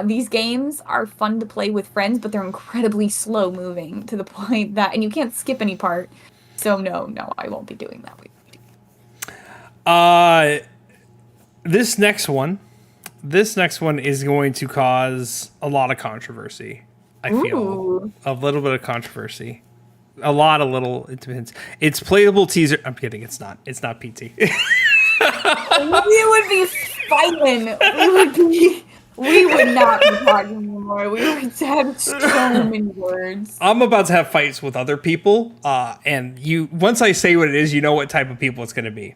These games are fun to play with friends, but they're incredibly slow moving to the point that, and you can't skip any part. So no, I won't be doing that. This next one is going to cause a lot of controversy. I feel a little bit of controversy. A little. It depends. It's playable teaser. I'm kidding. It's not. It's not PT. We would be fighting. We would not be talking anymore. We would have so many words. I'm about to have fights with other people, and once I say what it is, you know what type of people it's going to be.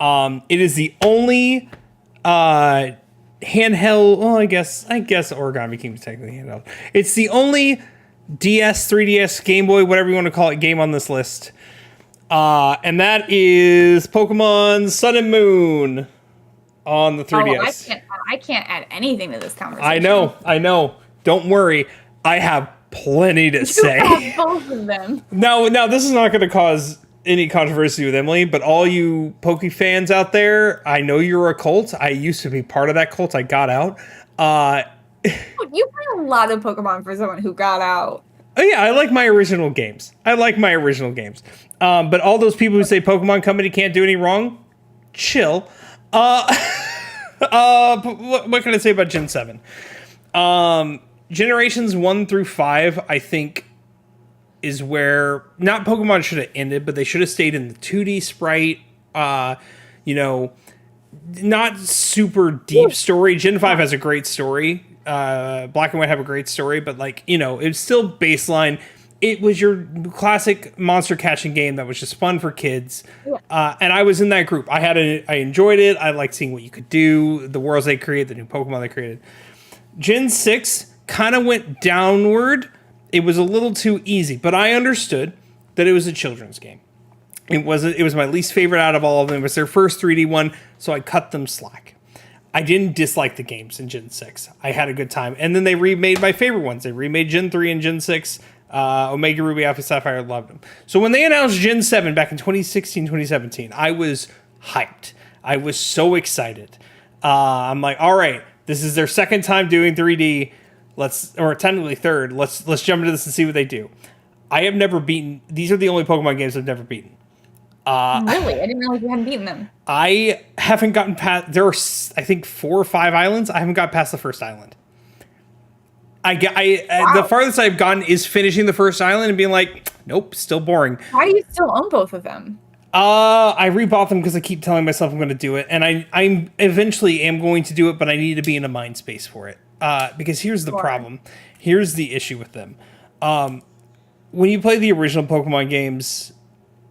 It is the only handheld. Well, I guess Origami King is technically handheld. It's the only DS, 3DS, Game Boy, whatever you want to call it, game on this list, and that is Pokemon Sun and Moon on the 3DS. Oh, I can't add anything to this conversation. I know. Don't worry. I have plenty to say. Have both of them. Now, this is not going to cause any controversy with Emily, but all you Poke fans out there, I know you're a cult. I used to be part of that cult. I got out. You play a lot of Pokemon for someone who got out. Oh, yeah, I like my original games. But all those people who say Pokemon Company can't do any wrong, chill. What can I say about Gen 7? Generations 1 through 5, I think, is where not Pokemon should have ended, but they should have stayed in the 2D sprite, not super deep story. Gen 5 has a great story. Black and White have a great story, but it's still baseline. It was your classic monster catching game that was just fun for kids. And I was in that group. I enjoyed it. I liked seeing what you could do, the worlds they created, the new Pokemon they created. Gen 6 kind of went downward. It was a little too easy, but I understood that it was a children's game. It was my least favorite out of all of them. It was their first 3D one, so I cut them slack. I didn't dislike the games in Gen 6. I had a good time. And then they remade my favorite ones. They remade Gen 3 and Gen 6. Omega Ruby, Alpha Sapphire, loved them. So when they announced Gen 7 back in 2016, 2017, I was hyped. I was so excited. I'm like, all right, this is their second time doing 3D. Or technically third. Let's jump into this and see what they do. I have never beaten. These are the only Pokemon games I've never beaten. Really? I didn't realize you hadn't beaten them. I haven't gotten past. There are, I think, 4 or 5 islands. I haven't got past the first island. Wow. The farthest I've gotten is finishing the first island and being like, nope, still boring. Why do you still own both of them? I rebought them because I keep telling myself I'm going to do it, and I eventually am going to do it, but I need to be in a mind space for it. Because here's the problem. Here's the issue with them. When you play the original Pokemon games,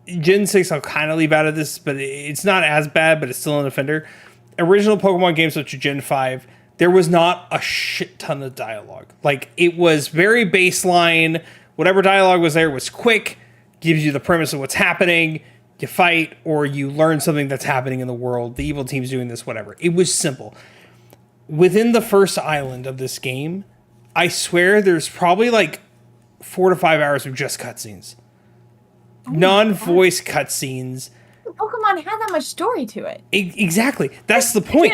Gen 6 I'll kind of leave out of this, but it's not as bad, but it's still an offender. original Pokemon games up to Gen 5, there was not a shit ton of dialogue. Like, it was very baseline. Whatever dialogue was there was quick, gives you the premise of what's happening, you fight, or you learn something that's happening in the world. The evil team's doing this, whatever. It was simple. Within the first island of this game, I swear there's probably like 4 to 5 hours of just cutscenes. Non-voice cutscenes. Pokemon had that much story to it. Exactly. That's the point.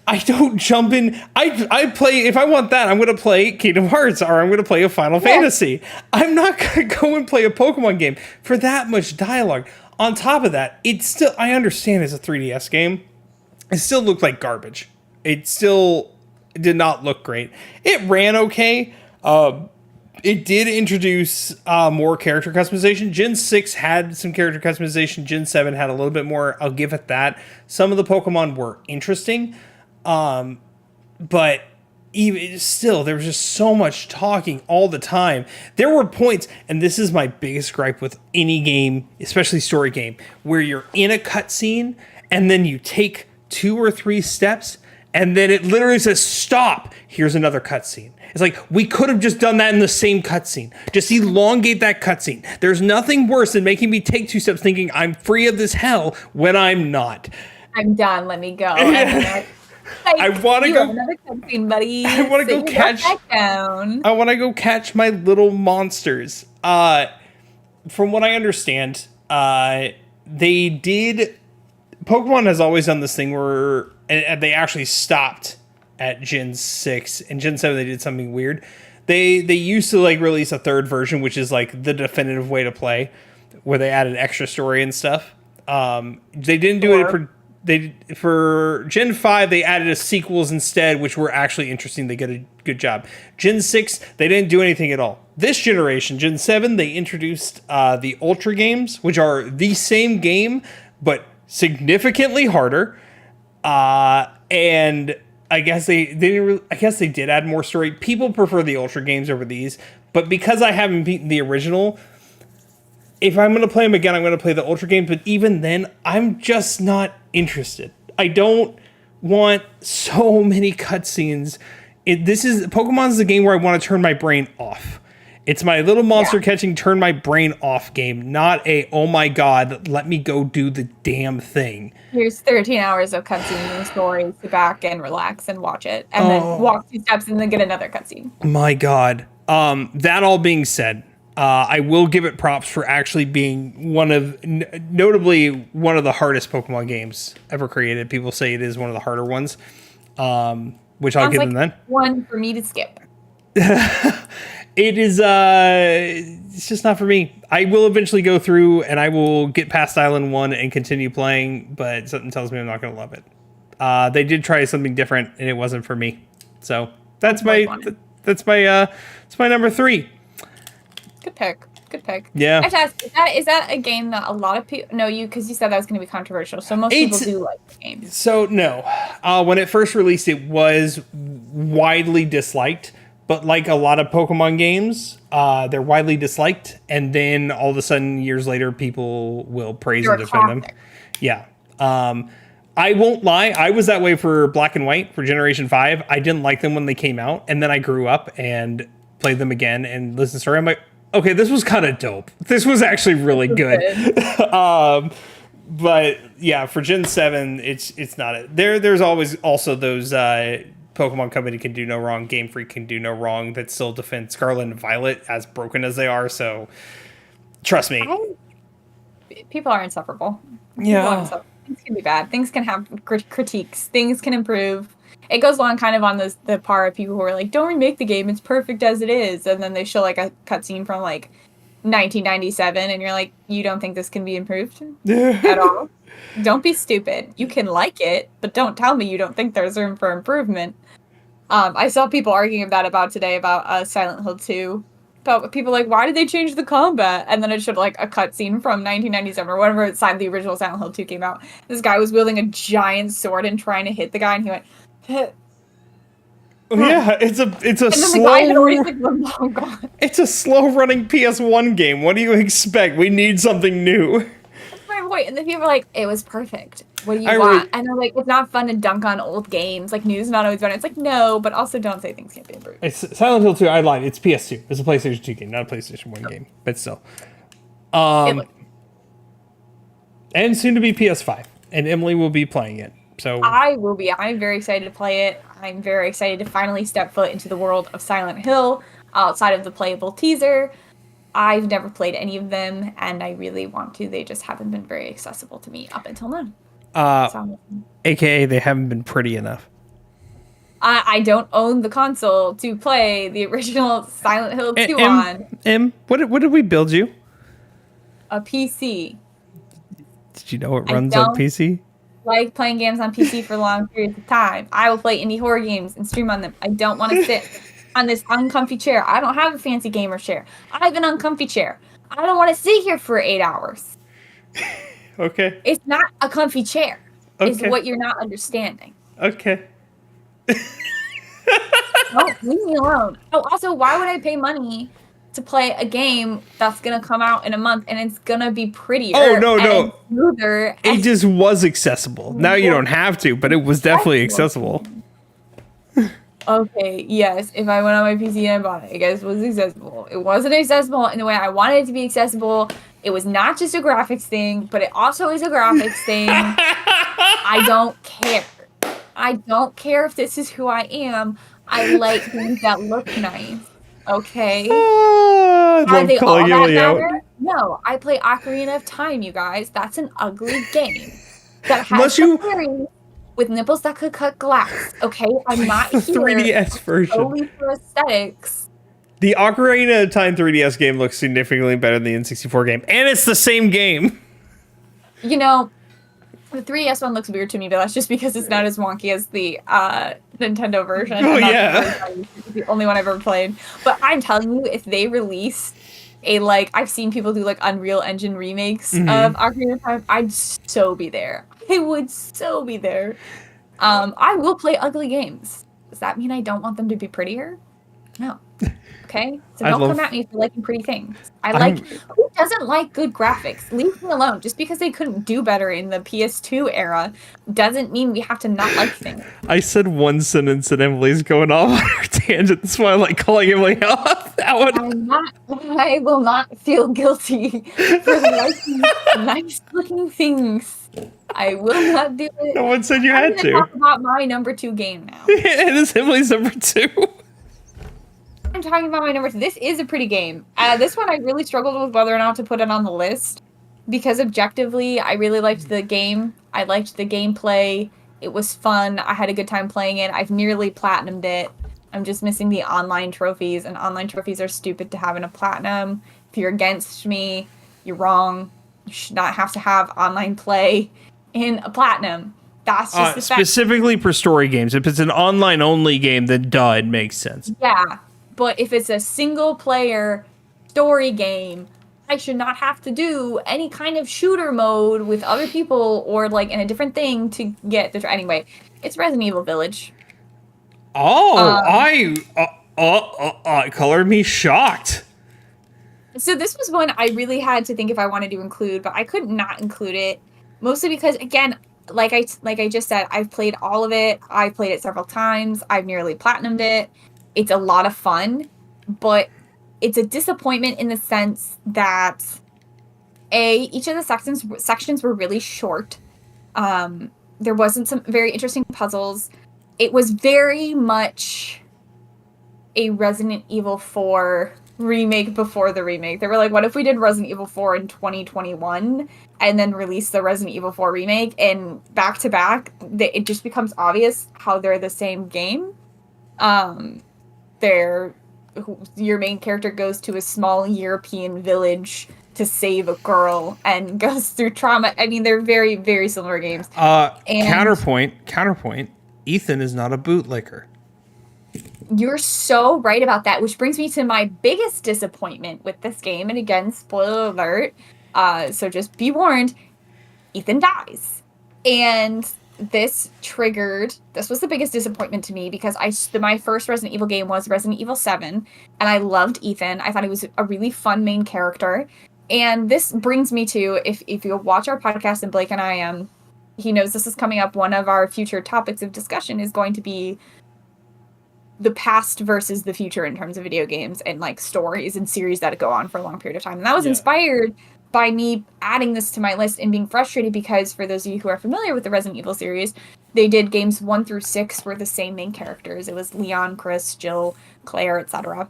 I don't jump in. I play, if I want that, I'm going to play Kingdom Hearts or I'm going to play a Final Fantasy. I'm not going to go and play a Pokemon game for that much dialogue. On top of that, it's still, I understand it's a 3DS game. It still looked like garbage. It still did not look great. It ran okay. It did introduce more character customization. Gen 6 had some character customization. Gen 7 had a little bit more. I'll give it that. Some of the Pokemon were interesting. But even still, there was just so much talking all the time. There were points, and this is my biggest gripe with any game, especially story game, where you're in a cutscene and then you take 2 or 3 steps and then it literally says, stop, here's another cutscene. It's like, we could have just done that in the same cutscene. Just elongate that cutscene. There's nothing worse than making me take 2 steps thinking I'm free of this hell when I'm not. I'm done, let me go. I want to go. Another cutscene, buddy. I want to go catch. I want to go catch my little monsters. From what I understand, they did. Pokemon has always done this thing where they actually stopped at Gen 6 and Gen 7. They did something weird. They used to like release a 3rd version, which is like the definitive way to play, where they added extra story and stuff. They didn't do it for Gen 5, they added a sequels instead, which were actually interesting. They did a good job. Gen 6, they didn't do anything at all. This generation, Gen 7, they introduced the Ultra games, which are the same game, but significantly harder. And I guess they did add more story. People prefer the Ultra games over these, but because I haven't beaten the original, if I'm going to play them again, I'm going to play the Ultra game. But even then, I'm just not interested. I don't want so many cutscenes. Pokemon's the game where I want to turn my brain off. It's my little monster catching, turn my brain off game, not a, oh my god, let me go do the damn thing. Here's 13 hours of cutscenes and stories. Sit back and relax and watch it. And then walk 2 steps and then get another cutscene. My god. That all being said, I will give it props for actually being notably one of the hardest Pokemon games ever created. People say it is one of the harder ones, which I'll give them then. One for me to skip. It is, it's just not for me. I will eventually go through and I will get past Island 1 and continue playing, but something tells me I'm not going to love it. They did try something different and it wasn't for me. So that's my number 3. Good pick. Yeah. I have to ask, is that a game that a lot of people know because you said that was going to be controversial, so most people do like the game. So no, when it first released, it was widely disliked, but like a lot of Pokemon games, they're widely disliked, and then all of a sudden, years later, people will praise and defend them. Yeah. I won't lie, I was that way for Black and White, for Generation 5. I didn't like them when they came out, and then I grew up and played them again and listened to the story. I'm like, okay, this was kind of dope. This was actually really good. But yeah, for Gen 7, it's not it. There's always also those Pokemon Company can do no wrong, Game Freak can do no wrong, that still defend Scarlet and Violet as broken as they are. So trust me. People are insufferable. Yeah. Things can be bad. Things can have critiques. Things can improve. It goes along kind of on the part of people who are like, don't remake the game, it's perfect as it is. And then they show like a cutscene from like 1997 and you're like, you don't think this can be improved at all? Don't be stupid. You can like it, but don't tell me you don't think there's room for improvement. I saw people arguing about today about Silent Hill 2. But people like, why did they change the combat? And then it showed like a cutscene from 1997 or whatever time the original Silent Hill 2 came out. This guy was wielding a giant sword and trying to hit the guy, and he went, hit. Yeah, it's a slow. It's a slow running PS1 game. What do you expect? We need something new. That's my point. And then people are like, it was perfect. What do you want? And they're like, it's not fun to dunk on old games. Like, news is not always better. It's like, no, but also don't say things can't be improved. It's Silent Hill 2, I lied. It's PS2. It's a PlayStation 2 game, not a PlayStation 1 game. But still. And soon to be PS5. And Emily will be playing it. So I will be. I'm very excited to play it. I'm very excited to finally step foot into the world of Silent Hill outside of the playable teaser. I've never played any of them, and I really want to. They just haven't been very accessible to me up until now. AKA, they haven't been pretty enough. I don't own the console to play the original Silent Hill 2 on. What did we build you? A PC. Did you know it runs on PC? Like playing games on PC for long periods of time. I will play indie horror games and stream on them. I don't want to sit on this uncomfy chair. I don't have a fancy gamer chair. I have an uncomfy chair. I don't want to sit here for 8 hours. Okay. It's not a comfy chair. Okay. Is what you're not understanding. Okay. Oh, leave me alone. Oh, also, why would I pay money to play a game that's gonna come out in a month and it's gonna be prettier? Oh, no. And smoother. It just was accessible. Now you don't have to, but it was definitely accessible. Okay, yes. If I went on my PC and I bought it, I guess it was accessible. It wasn't accessible in the way I wanted it to be accessible. It was not just a graphics thing, but it also is a graphics thing. I don't care. I don't care if this is who I am. I like things that look nice. Okay? I love calling Emily out. No, I play Ocarina of Time, you guys. That's an ugly game. That has fairies with nipples that could cut glass. Okay? I'm not the here 3DS version. only for aesthetics. The Ocarina of Time 3DS game looks significantly better than the N64 game. And it's the same game. You know, the 3DS one looks weird to me, but that's just because it's not as wonky as the Nintendo version. Oh, yeah. It's the only one I've ever played. But I'm telling you, if they release I've seen people do, Unreal Engine remakes of Ocarina of Time, I'd so be there. I would so be there. I will play ugly games. Does that mean I don't want them to be prettier? No. Okay? So don't come at me for liking pretty things. Who doesn't like good graphics? Leave me alone. Just because they couldn't do better in the PS2 era doesn't mean we have to not like things. I said one sentence and Emily's going off on her tangent. That's why I like calling Emily off that one. I will not feel guilty for liking nice looking things. I will not do it. No one said you had to. Talk about my number 2 game now. It is Emily's number 2. I'm talking about my number 2. This is a pretty game. This one I really struggled with whether or not to put it on the list because objectively I really liked the game. I liked the gameplay. It was fun. I had a good time playing it. I've nearly platinumed it. I'm just missing the online trophies, and online trophies are stupid to have in a platinum. If you're against me, you're wrong. You should not have to have online play in a platinum. That's just the fact. Specifically for story games. If it's an online only game, then it makes sense. Yeah. But if it's a single-player story game, I should not have to do any kind of shooter mode with other people or, in a different thing to get the... Anyway, it's Resident Evil Village. Oh, color me shocked. So this was one I really had to think if I wanted to include, but I could not include it. Mostly because, again, like I just said, I've played all of it. I've played it several times. I've nearly platinumed it. It's a lot of fun, but it's a disappointment in the sense that each of the sections were really short. There wasn't some very interesting puzzles. It was very much a Resident Evil 4 remake before the remake. They were like, what if we did Resident Evil 4 in 2021 and then release the Resident Evil 4 remake, and back to back, it just becomes obvious how they're the same game. Your main character goes to a small European village to save a girl and goes through trauma. I mean, they're very, very similar games. Counterpoint. Ethan is not a bootlicker. You're so right about that, which brings me to my biggest disappointment with this game. And again, spoiler alert. So just be warned, Ethan dies. And this was the biggest disappointment to me because my first Resident Evil game was Resident Evil 7, and I loved Ethan. I thought he was a really fun main character. And this brings me to, if you watch our podcast, and Blake and I he knows this is coming up. One of our future topics of discussion is going to be the past versus the future in terms of video games and like stories and series that go on for a long period of time. And that was inspired by me adding this to my list and being frustrated because, for those of you who are familiar with the Resident Evil series, they did games 1 through 6 were the same main characters. It was Leon, Chris, Jill, Claire, etc.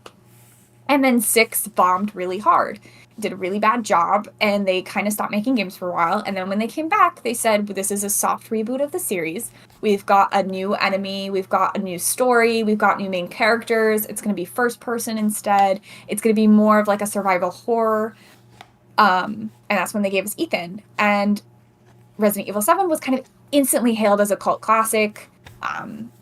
And then 6 bombed really hard, did a really bad job, and they kind of stopped making games for a while. And then when they came back, they said, this is a soft reboot of the series. We've got a new enemy, we've got a new story, we've got new main characters. It's going to be first person instead. It's going to be more of like a survival horror. And that's when they gave us Ethan. And Resident Evil 7 was kind of instantly hailed as a cult classic.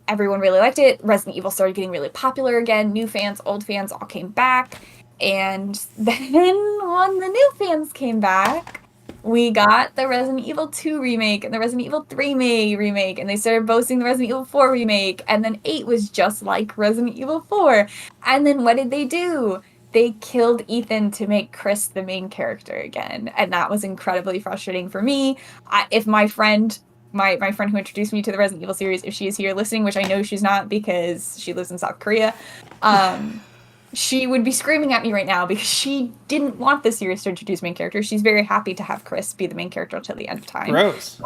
Everyone really liked it. Resident Evil started getting really popular again. New fans, old fans all came back. And then when the new fans came back, we got the Resident Evil 2 remake and the Resident Evil 3 remake. And they started boasting the Resident Evil 4 remake. And then 8 was just like Resident Evil 4. And then what did they do? They killed Ethan to make Chris the main character again. And that was incredibly frustrating for me. If my friend... My friend who introduced me to the Resident Evil series, if she is here listening, which I know she's not because she lives in South Korea, she would be screaming at me right now because she didn't want the series to introduce main characters. She's very happy to have Chris be the main character until the end of time. Gross.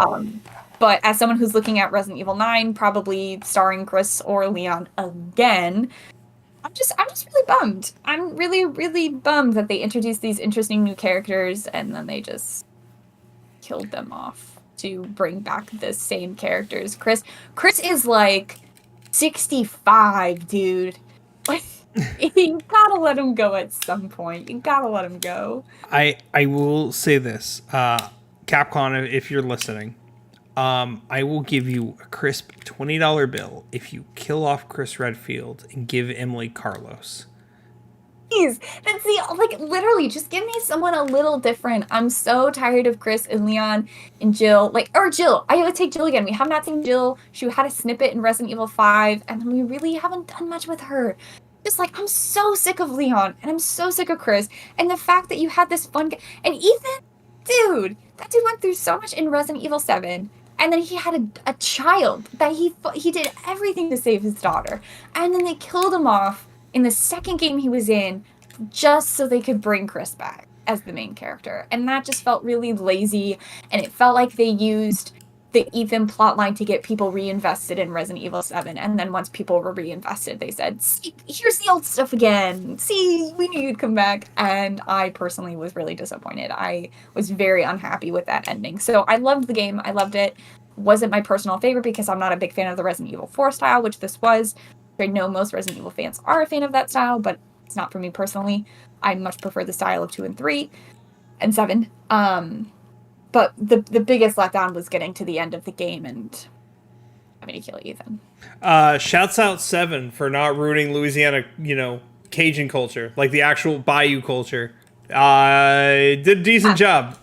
But as someone who's looking at Resident Evil 9, probably starring Chris or Leon again, I'm just really bummed. I'm really, really bummed that they introduced these interesting new characters and then they just killed them off to bring back the same characters. Chris is like 65, dude. You gotta let him go at some point. You gotta let him go. I will say this, Capcom, if you're listening, I will give you a crisp $20 bill if you kill off Chris Redfield and give Emily Carlos. Please, that's literally, just give me someone a little different. I'm so tired of Chris and Leon and Jill. Or Jill. I would take Jill again. We have not seen Jill. She had a snippet in Resident Evil 5, and we really haven't done much with her. Just I'm so sick of Leon, and I'm so sick of Chris, and the fact that you had this fun and Ethan, dude, that dude went through so much in Resident Evil 7, and then he had a child that he did everything to save his daughter, and then they killed him off in the second game he was in, just so they could bring Chris back as the main character. And that just felt really lazy, and it felt like they used the Ethan plotline to get people reinvested in Resident Evil 7, and then once people were reinvested, they said, see, here's the old stuff again. See, we knew you'd come back. And I personally was really disappointed. I was very unhappy with that ending. So I loved the game. I loved it. Wasn't my personal favorite because I'm not a big fan of the Resident Evil 4 style, which this was. I know most Resident Evil fans are a fan of that style, but it's not for me personally. I much prefer the style of 2 and 3 and 7. But the biggest letdown was getting to the end of the game and having to kill Ethan. Shouts out 7 for not ruining Louisiana, Cajun culture, like the actual Bayou culture. Did a decent job.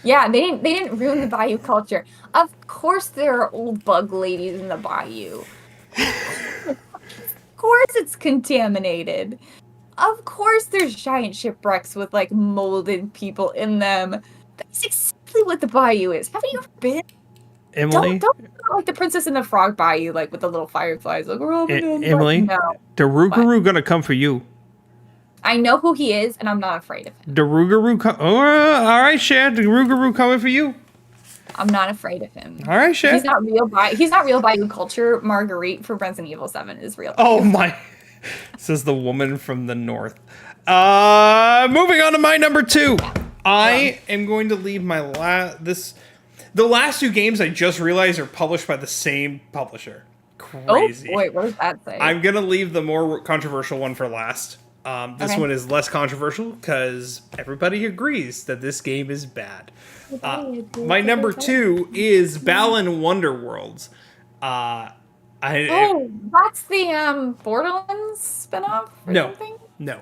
Yeah, they didn't ruin the Bayou culture. Of course there are old bug ladies in the Bayou. Of course it's contaminated. Of course there's giant shipwrecks with molded people in them. That's exactly what the Bayou is. Haven't you ever been? Emily? Don't like the Princess and the Frog Bayou, with the little fireflies. Emily, no. Darugaru gonna come for you. I know who he is, and I'm not afraid of him. Darugaru, all right, Cher. Darugaru coming for you. I'm not afraid of him. All right, Cher. He's not real Bayou culture. Marguerite from Resident Evil 7 is real. Oh my! Says the woman from the north. Moving on to my number 2. I am going to leave the last 2 games I just realized are published by the same publisher. Crazy. Oh, wait, what does that say? I'm going to leave the more controversial one for last. This one is less controversial because everybody agrees that this game is bad. My number 2 is Balan Wonderworlds. That's the Borderlands spinoff or something? No.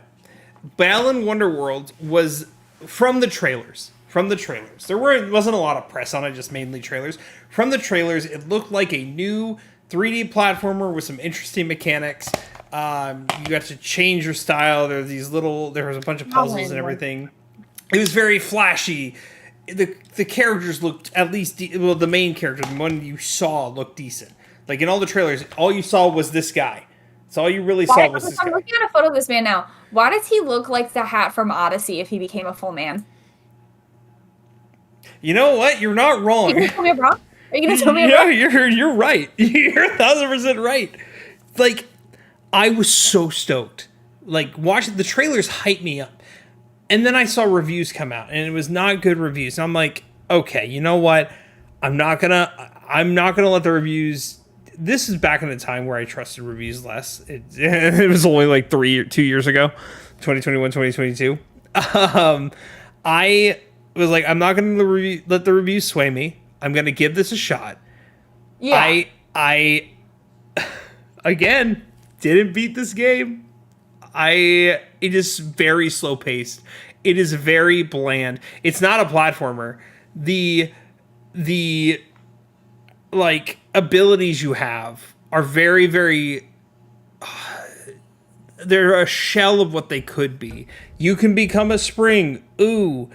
Balan Wonderworld was from the trailers. There wasn't a lot of press on it, just mainly trailers. From the trailers, it looked like a new 3D platformer with some interesting mechanics. You got to change your style. There was a bunch of puzzles and everything. It was very flashy. the characters looked at least well, the main character, the one you saw, looked decent. Like in all the trailers, all you saw was this guy. That's all you really saw was this guy. I'm looking at a photo of this man now. Why does he look like the hat from Odyssey if he became a full man? You know what? You're not wrong. Are you gonna tell me I'm wrong? Are you gonna tell me I'm wrong? Yeah, you're right. You're 1,000% right. Like, I was so stoked. Like, watching the trailers hyped me up. And then I saw reviews come out, and it was not good reviews. And I'm like, okay, you know what? I'm not gonna let the reviews. This is back in the time where I trusted reviews less. It was only like 2 years ago, 2021, 2022. I was like, I'm not gonna let the reviews sway me. I'm gonna give this a shot. Yeah. I again didn't beat this game. It is very slow paced. It is very bland. It's not a platformer. The like abilities you have are very, very they're a shell of what they could be. You can become a spring. Ooh.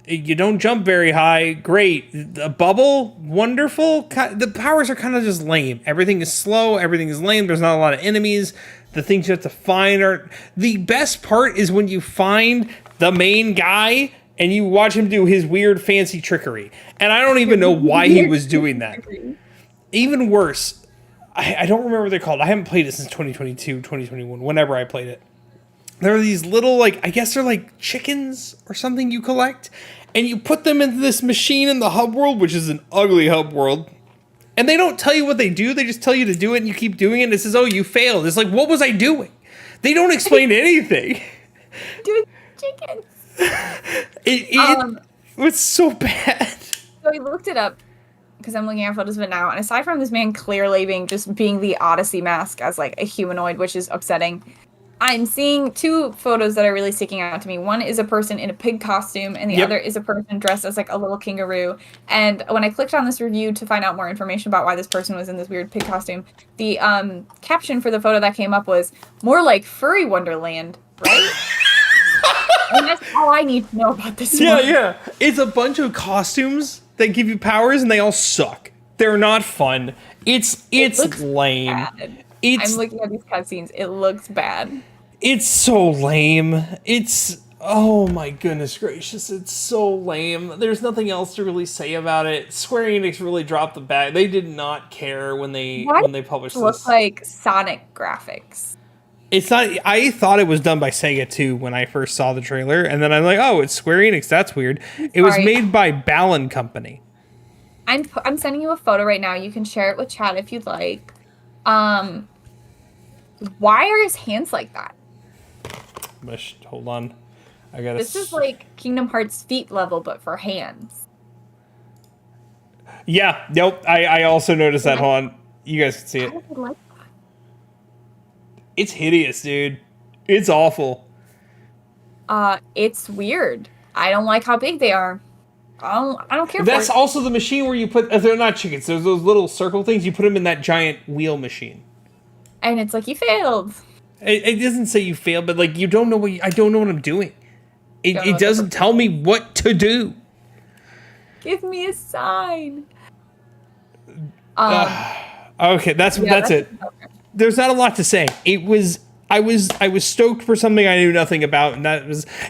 You don't jump very high. Great. A bubble? Wonderful. The powers are kind of just lame. Everything is slow. Everything is lame. There's not a lot of enemies. The things you have to find are... The best part is when you find the main guy and you watch him do his weird fancy trickery. And I don't even know why he was doing that. Even worse, I don't remember what they're called. I haven't played it since 2022, 2021, whenever I played it. There are these little, like, I guess they're like chickens or something you collect. And you put them into this machine in the hub world, which is an ugly hub world. And they don't tell you what they do. They just tell you to do it and you keep doing it. And it says, oh, you failed. It's like, what was I doing? They don't explain anything. Dude, chickens. It was so bad. So I looked it up because I'm looking at photos of it now. And aside from this man clearly being the Odyssey mask as like a humanoid, which is upsetting, I'm seeing two photos that are really sticking out to me. One is a person in a pig costume, and the other is a person dressed as like a little kangaroo. And when I clicked on this review to find out more information about why this person was in this weird pig costume, the caption for the photo that came up was more like furry wonderland, right? And that's all I need to know about this one. Yeah. It's a bunch of costumes that give you powers, and they all suck. They're not fun. It's lame. Bad. I'm looking at these cutscenes. It looks bad. It's so lame. Oh my goodness gracious, it's so lame. There's nothing else to really say about it. Square Enix really dropped the bag. They did not care when they published this. It looks like Sonic graphics. It's not. I thought it was done by Sega too when I first saw the trailer, and then I'm like, oh, it's Square Enix. That's weird. It was made by Balan Company. I'm sending you a photo right now. You can share it with chat if you'd like. Why are his hands like that? Hold on. This is like Kingdom Hearts feet level, but for hands. Yeah, nope. I also noticed that. Hold on. You guys can see it. I like that. It's hideous, dude. It's awful. It's weird. I don't like how big they are. I don't care. That's also the machine where you put. They're not chickens. There's those little circle things. You put them in that giant wheel machine. And it's like you failed. It doesn't say you failed, but like you don't know what I don't know what I'm doing. It doesn't tell me what to do. Give me a sign. Okay, that's it. Okay. There's not a lot to say. I was stoked for something I knew nothing about, and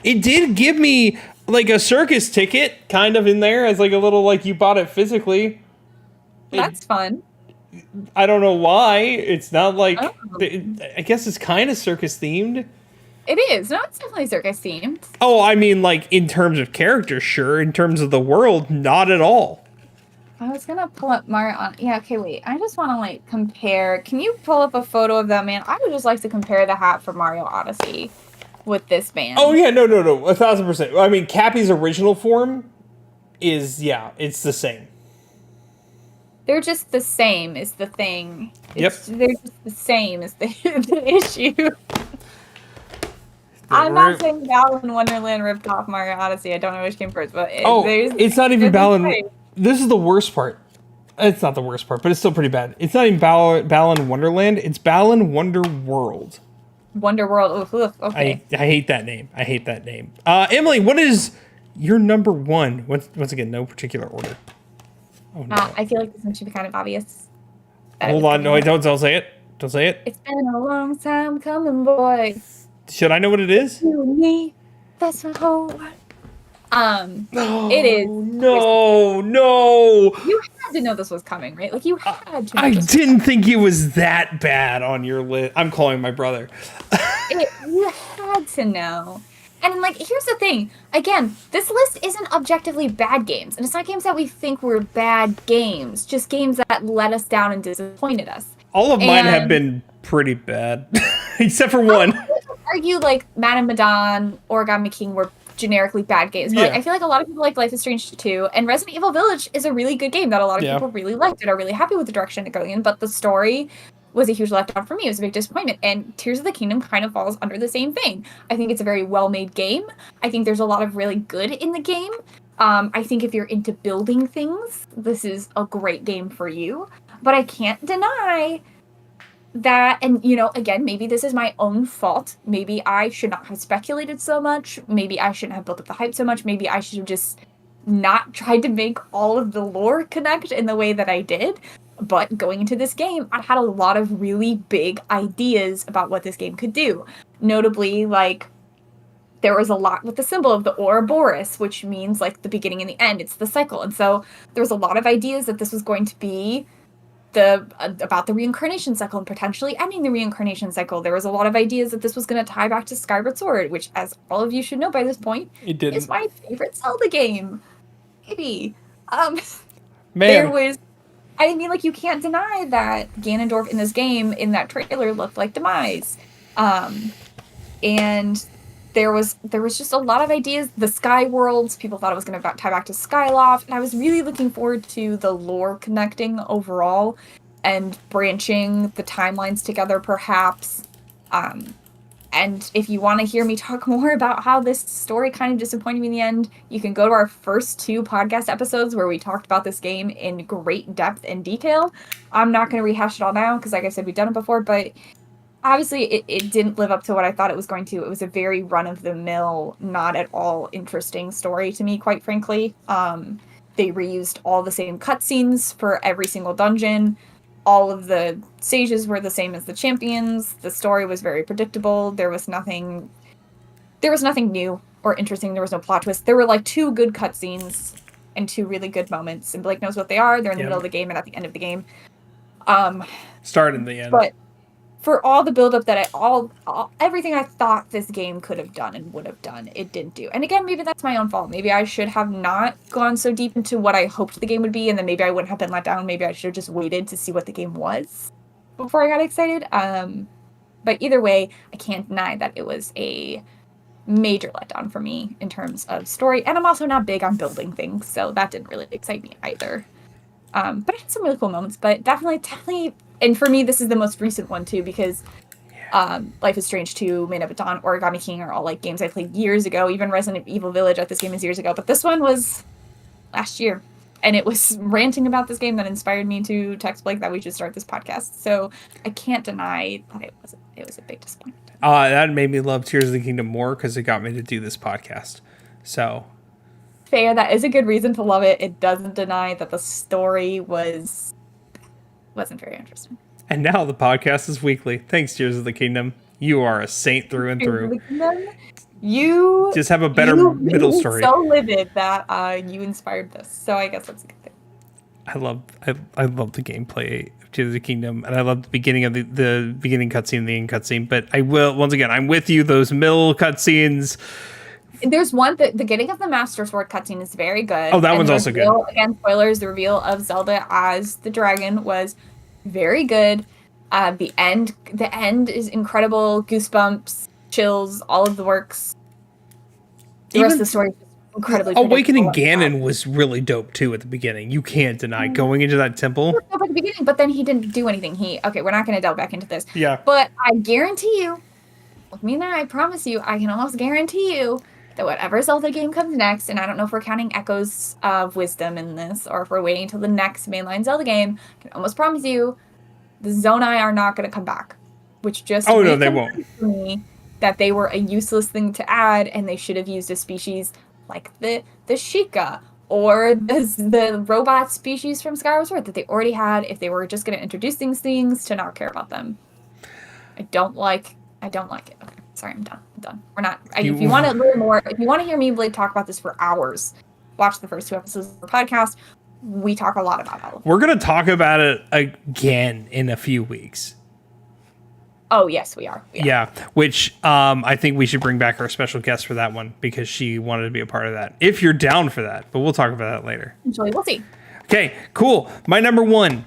it did give me like a circus ticket kind of in there as like a little like you bought it physically. That's fun. I don't know why. It's not like I guess it's kind of circus themed. It is. No, it's definitely circus themed. Oh, I mean, like in terms of characters, sure. In terms of the world, not at all. I was gonna pull up Mario on. Yeah, okay, wait. I just want to like compare. Can you pull up a photo of that man? I would just like to compare the hat for Mario Odyssey with this man. Oh yeah, no, 1,000%. I mean, Cappy's original form is it's the same. They're just the same is the thing. They're just the same is the issue. I'm not saying Balan Wonderland ripped off Mario Odyssey. I don't know which came first, but it's not even Balan. This is the worst part. It's not the worst part, but it's still pretty bad. It's not even Balan Wonderland. It's Balan Wonder World. Wonder World. Oof, okay. I hate that name. Emily, what is You're number one. Once again, no particular order. Oh no. I feel like this one should be kind of obvious. Hold on. No, don't say it. Don't say it. It's been a long time coming, boy. Should I know what it is? You and me, that's my whole life. Oh, it is. No. You had to know this was coming, right? Like, you had to know I this didn't think it was that bad on your list. I'm calling my brother. You had to know. And, like, here's the thing. Again, this list isn't objectively bad games. And it's not games that we think were bad games. Just games that let us down and disappointed us. All of mine have been pretty bad. Except for one. I would argue, like, Madame Madon, Origami King were generically bad games. But like, I feel like a lot of people like Life is Strange 2. And Resident Evil Village is a really good game that a lot of people really liked and are really happy with the direction it's going in. But the story was a huge letdown for me. It was a big disappointment. And Tears of the Kingdom kind of falls under the same thing. I think it's a very well-made game. I think there's a lot of really good in the game. I think if you're into building things, this is a great game for you. But I can't deny that, and, you know, again, maybe this is my own fault. Maybe I should not have speculated so much. Maybe I shouldn't have built up the hype so much. Maybe I should have just not tried to make all of the lore connect in the way that I did. But going into this game, I had a lot of really big ideas about what this game could do. Notably, like, there was a lot with the symbol of the Ouroboros, which means, like, the beginning and the end. It's the cycle. And so there was a lot of ideas that this was going to be about the reincarnation cycle and potentially ending the reincarnation cycle. There was a lot of ideas that this was going to tie back to Skyward Sword, which, as all of you should know by this point, is my favorite Zelda game. Maybe. There was, I mean, like, you can't deny that Ganondorf in this game, in that trailer, looked like Demise. And there was just a lot of ideas. The Sky Worlds, people thought it was going to tie back to Skyloft, and I was really looking forward to the lore connecting overall and branching the timelines together, perhaps. And if you want to hear me talk more about how this story kind of disappointed me in the end, you can go to our first 2 podcast episodes where we talked about this game in great depth and detail. I'm not going to rehash it all now because, like I said, we've done it before, but obviously, it didn't live up to what I thought it was going to. It was a very run-of-the-mill, not at all interesting story to me, quite frankly. They reused all the same cutscenes for every single dungeon. All of the stages were the same as the champions. The story was very predictable. There was nothing new or interesting. There was no plot twist. There were, like, 2 good cutscenes and 2 really good moments. And Blake knows what they are. They're in the middle of the game and at the end of the game. Start in the end. But for all the build-up that everything I thought this game could have done and would have done, it didn't do. And again, maybe that's my own fault. Maybe I should have not gone so deep into what I hoped the game would be, and then maybe I wouldn't have been let down. Maybe I should have just waited to see what the game was before I got excited. But either way, I can't deny that it was a major letdown for me in terms of story. And I'm also not big on building things, so that didn't really excite me either. But I had some really cool moments, but definitely, and for me, this is the most recent one too, because Life is Strange 2, Madame Madon, Origami King are all, like, games I played years ago. Even Resident Evil Village at this game is years ago, but this one was last year. And it was ranting about this game that inspired me to text Blake that we should start this podcast. So I can't deny that it was a big disappointment. That made me love Tears of the Kingdom more because it got me to do this podcast. So fair, that is a good reason to love it. It doesn't deny that the story wasn't very interesting. And now the podcast is weekly. Thanks, Tears of the Kingdom. You are a saint through and through. You just have a better middle story. So livid that you inspired this. So I guess that's a good thing. I love the gameplay of Tears of the Kingdom, and I love the beginning of the beginning cutscene and the end cutscene. But I will, once again, I'm with you. Those middle cutscenes. There's one that the getting of the Master Sword cutscene is very good. Oh, that one's also good. Again, spoilers, the reveal of Zelda as the dragon was very good. The end is incredible. Goosebumps, chills, all of the works. The rest of the story is incredibly Awakening Ganon was really dope too at the beginning. You can't deny going into that temple. At the beginning, but then he didn't do anything. We're not going to delve back into this. Yeah. But I guarantee you, with me and I promise you, I can almost guarantee you that whatever Zelda game comes next, and I don't know if we're counting Echoes of Wisdom in this, or if we're waiting until the next mainline Zelda game, I can almost promise you, the Zonai are not going to come back. Which just no, they won't. Me that they were a useless thing to add, and they should have used a species like the Sheikah or the robot species from Skyward Sword that they already had, if they were just going to introduce these things, to not care about them. I don't like it. Okay, sorry, I'm done. We're not. If you want to learn more, if you want to hear me talk about this for hours, watch the first 2 episodes of the podcast. We talk a lot about it. We're going to talk about it again in a few weeks. Oh, yes, we are. Yeah, which I think we should bring back our special guest for that one because she wanted to be a part of that. If you're down for that, but we'll talk about that later. Enjoy, we'll see. Okay, cool. My number 1,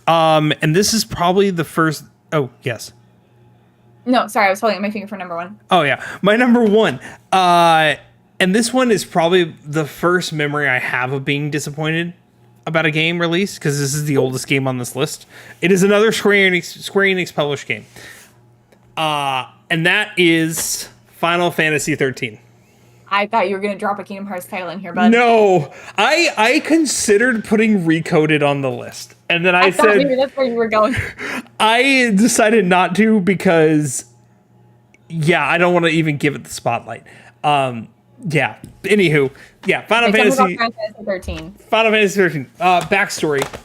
and this is probably the first. Oh, yes. No, sorry, I was holding up my finger for number 1. Oh yeah, my number 1. And this one is probably the first memory I have of being disappointed about a game release because this is the oldest game on this list. It is another Square Enix published game. And that is Final Fantasy 13. I thought you were going to drop a Kingdom Hearts title in here, but no, I considered putting Recoded on the list, and then I said maybe that's where you were going. I decided not to because, yeah, I don't want to even give it the spotlight. Yeah. Anywho, yeah, Final Fantasy 13. Final Fantasy 13. Backstory: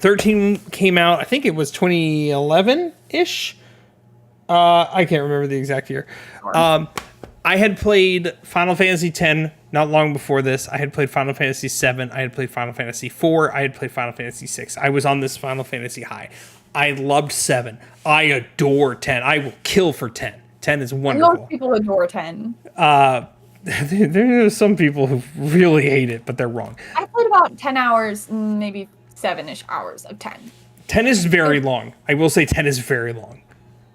13 came out. I think it was 2011-ish. I can't remember the exact year. I had played Final Fantasy X not long before this. I had played Final Fantasy VII. I had played Final Fantasy IV. I had played Final Fantasy VI. I was on this Final Fantasy high. I loved 7. I adore 10. I will kill for 10. 10 is wonderful. Most people adore 10. There are some people who really hate it, but they're wrong. I played about 10 hours, maybe 7-ish hours of 10. 10 is very long. I will say 10 is very long.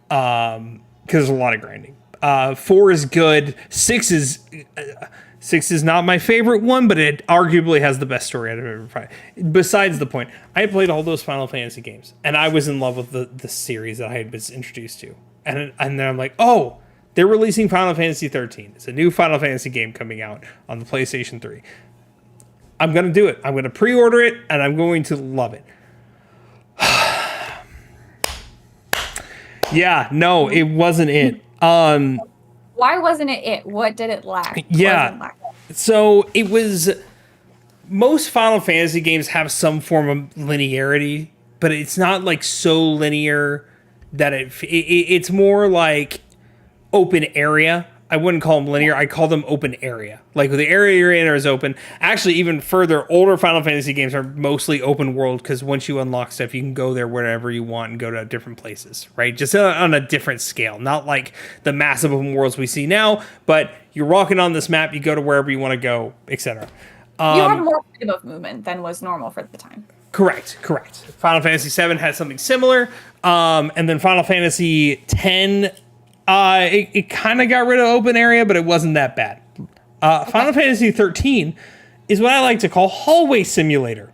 Because there's a lot of grinding. 4 is good. 6 is not my favorite one, but it arguably has the best story I've ever played. Besides the point, I played all those Final Fantasy games, and I was in love with the series that I had been introduced to. And then I'm like, oh, they're releasing Final Fantasy 13. It's a new Final Fantasy game coming out on the PlayStation 3. I'm going to do it. I'm going to pre-order it, and I'm going to love it. Yeah, no, it wasn't it. Why wasn't it? What did it lack? Yeah. So it was, most Final Fantasy games have some form of linearity, but it's not like so linear that it's more like open area. I wouldn't call them linear. I call them open area. Like the area you're in is open. Actually, even further, older Final Fantasy games are mostly open world because once you unlock stuff, you can go there wherever you want and go to different places, right? Just on a different scale. Not like the massive open worlds we see now, but you're walking on this map, you go to wherever you want to go, etc. You had more freedom of movement than was normal for the time. Correct. Final Fantasy VII had something similar. And then Final Fantasy X, it kind of got rid of open area, but it wasn't that bad. Final Fantasy 13 is what I like to call hallway simulator.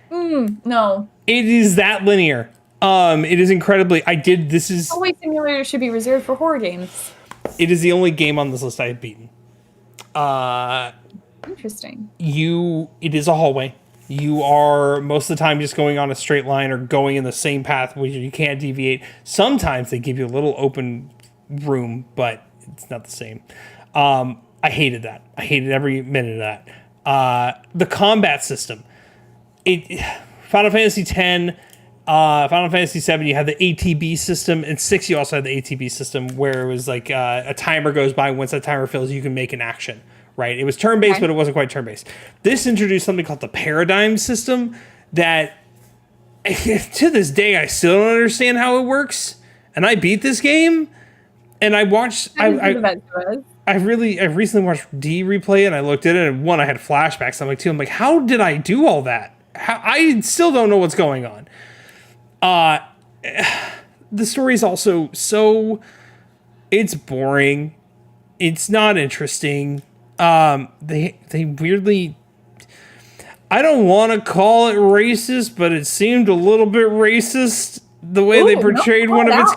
No. It is that linear. It is incredibly... Hallway simulator should be reserved for horror games. It is the only game on this list I have beaten. Interesting. It is a hallway. You are most of the time just going on a straight line or going in the same path where you can't deviate. Sometimes they give you a little open room, but it's not the same. I hated that. I hated every minute of that. The combat system. Final Fantasy X, Final Fantasy VII, you had the ATB system. In 6, you also had the ATB system where it was like a timer goes by. Once that timer fills, you can make an action. Right? It was turn-based, but it wasn't quite turn-based. This introduced something called the paradigm system that, to this day, I still don't understand how it works. And I beat this game, and I watched... I recently watched D replay, and I looked at it, and one, I had flashbacks. I'm like, how did I do all that? I still don't know what's going on. The story is also so... It's boring. It's not interesting. They weirdly, I don't want to call it racist, but it seemed a little bit racist the way they portrayed one of its.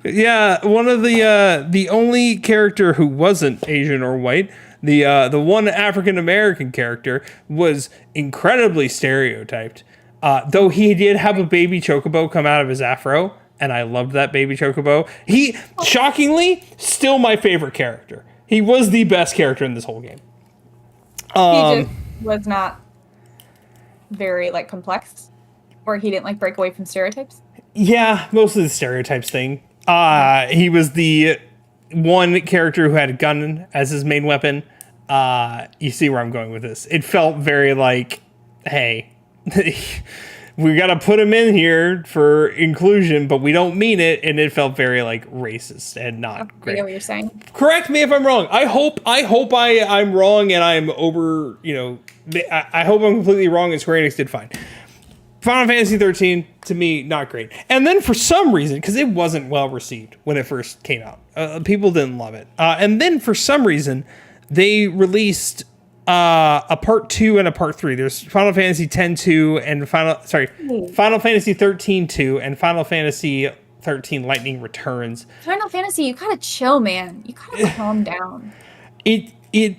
Yeah, one of the only character who wasn't Asian or white, the one African American character was incredibly stereotyped. Though he did have a baby chocobo come out of his afro, and I loved that baby chocobo. He shockingly still my favorite character. He was the best character in this whole game. He just was not very like complex, or he didn't like break away from stereotypes. Yeah, mostly the stereotypes thing. He was the one character who had a gun as his main weapon. You see where I'm going with this. It felt very like, hey, we got to put him in here for inclusion, but we don't mean it. And it felt very like racist and not great. I know what you're saying. Correct me if I'm wrong. I hope I'm wrong and I'm over, I hope I'm completely wrong and Square Enix did fine. Final Fantasy 13, to me, not great. And then for some reason, because it wasn't well received when it first came out, people didn't love it. And then for some reason, they released a part 2 and a part 3. There's Final Fantasy 10-2 and Final Fantasy 13-2 and Final Fantasy 13 Lightning Returns. Final Fantasy, you gotta chill, man. You gotta calm down. I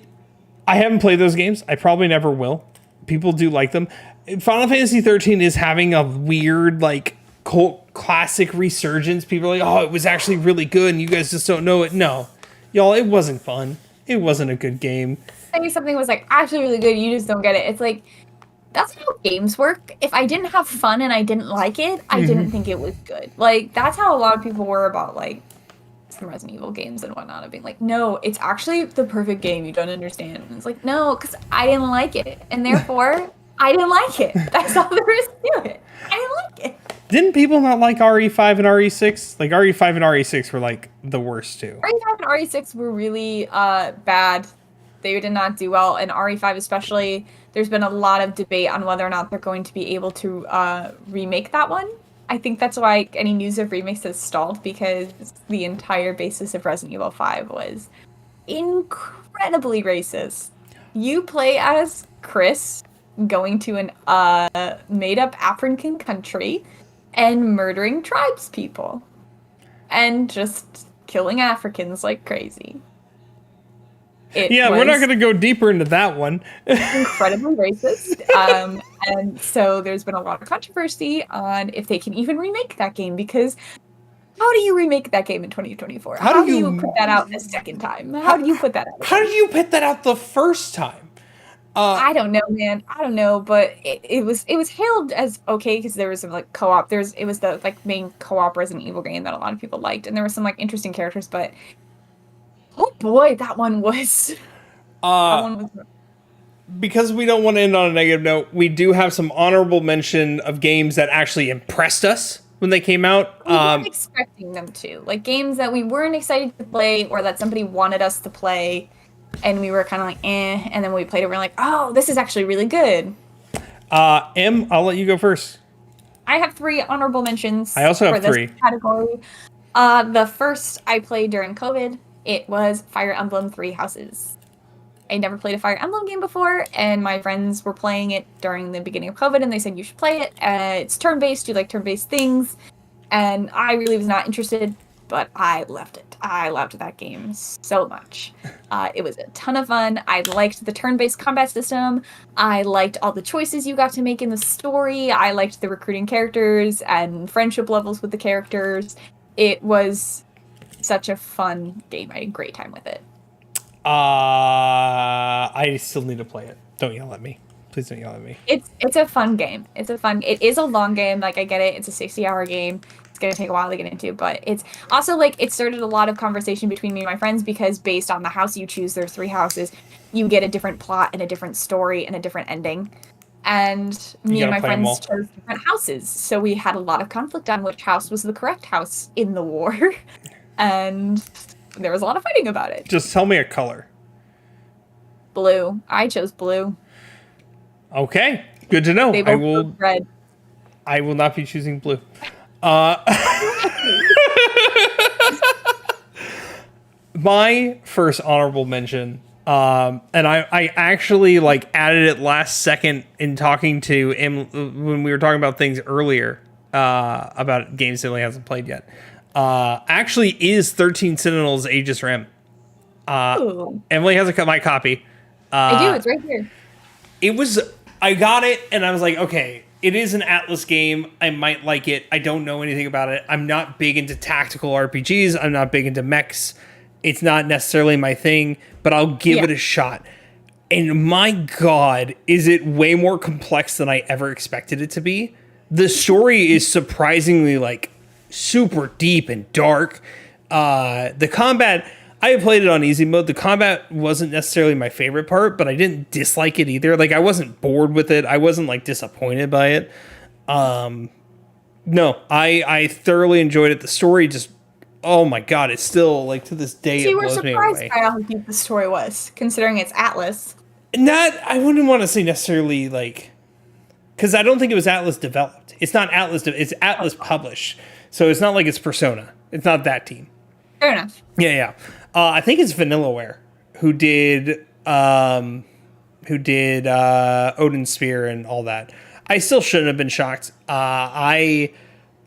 haven't played those games. I probably never will. People do like them. Final Fantasy 13 is having a weird, like, cult classic resurgence. People are like, oh, it was actually really good, and you guys just don't know it. No. Y'all, it wasn't fun. It wasn't a good game. Saying something was, like, actually really good, you just don't get it. It's like, that's how games work. If I didn't have fun and I didn't like it, I didn't think it was good. Like, that's how a lot of people were about, like, some Resident Evil games and whatnot, of being like, no, it's actually the perfect game, you don't understand. And it's like, no, because I didn't like it. And therefore... I didn't like it. That's all there is to it. I didn't like it. Didn't people not like RE5 and RE6? Like, RE5 and RE6 were, like, the worst, too. RE5 and RE6 were really bad. They did not do well. And RE5 especially, there's been a lot of debate on whether or not they're going to be able to remake that one. I think that's why any news of remakes has stalled, because the entire basis of Resident Evil 5 was incredibly racist. You play as Chris... going to an made-up African country and murdering tribes people and just killing Africans like crazy. We're not going to go deeper into that one. Incredibly racist. And so there's been a lot of controversy on if they can even remake that game, because how do you remake that game in 2024? How do you put that out a second time? How do you put that out? How do you put that out the first time? I don't know, man. I don't know, but it was hailed as okay because there was some like co-op. It was the like main co-op Resident Evil game that a lot of people liked, and there were some like interesting characters. But oh boy, that one was. Because we don't want to end on a negative note, we do have some honorable mention of games that actually impressed us when they came out. We weren't expecting them to, like games that we weren't excited to play or that somebody wanted us to play. And we were kind of like, eh. And then when we played it, we were like, oh, this is actually really good. Em, I'll let you go first. I have 3 honorable mentions. I also have for 3. This category. The first I played during COVID, it was Fire Emblem 3 Houses. I never played a Fire Emblem game before, and my friends were playing it during the beginning of COVID, and they said, you should play it. It's turn-based. You like turn-based things. And I really was not interested, but I loved it. I loved that game so much. It was a ton of fun. I liked the turn-based combat system. I liked all the choices you got to make in the story. I liked the recruiting characters and friendship levels with the characters. It was such a fun game. I had a great time with it. I still need to play it. Don't yell at me. Please don't yell at me. It's a fun game. It is a long game. Like, I get it. It's a 60-hour game. It's going to take a while to get into, but it's also like it started a lot of conversation between me and my friends, because based on the house you choose, there's 3 houses, you get a different plot and a different story and a different ending. And me and my friends chose different houses, so we had a lot of conflict on which house was the correct house in the war. And there was a lot of fighting about it. Just tell me a color. Blue. I chose blue. Okay, good to know. They both chose red. I will not be choosing blue. My first honorable mention, and I actually like added it last second in talking to him when we were talking about things earlier, about games Emily hasn't played yet. Actually is 13 Sentinels Aegis Rim. Emily has my copy. I do, it's right here. I got it and I was like, okay, it is an Atlas game. I might like it. I don't know anything about it. I'm not big into tactical RPGs. I'm not big into mechs. It's not necessarily my thing, but I'll give it a shot. And my God, is it way more complex than I ever expected it to be. The story is surprisingly like super deep and dark. The combat, I played it on easy mode. The combat wasn't necessarily my favorite part, but I didn't dislike it either. Like, I wasn't bored with it. I wasn't like disappointed by it. No, I thoroughly enjoyed it. The story just, oh my God, it's still like to this day, So it you were blows me surprised away. by how deep the story was, considering it's Atlas. Not, I wouldn't want to say necessarily like, because I don't think it was Atlas developed. It's not Atlas, it's Atlas published. So it's not like it's Persona. It's not that team. Fair enough. Yeah. I think it's Vanillaware who did Odin's Sphere and all that. I still shouldn't have been shocked. I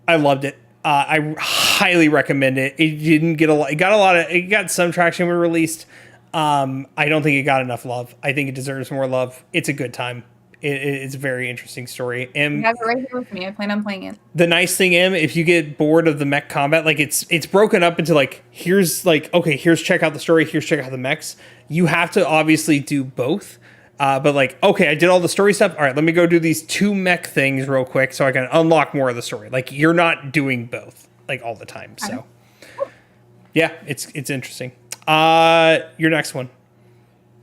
loved it. I highly recommend it. It didn't get a lot. It got some traction when it released. I don't think it got enough love. I think it deserves more love. It's a good time. It's a very interesting story. And You have it right here with me. I plan on playing it. the nice thing, if you get bored of the mech combat, like it's broken up into like, here's like, okay, here's check out the story, here's check out the mechs. You have to obviously do both. But like, okay, I did all the story stuff. All right, let me go do these 2 mech things real quick so I can unlock more of the story. Like, you're not doing both like all the time. So yeah, it's interesting. Your next one.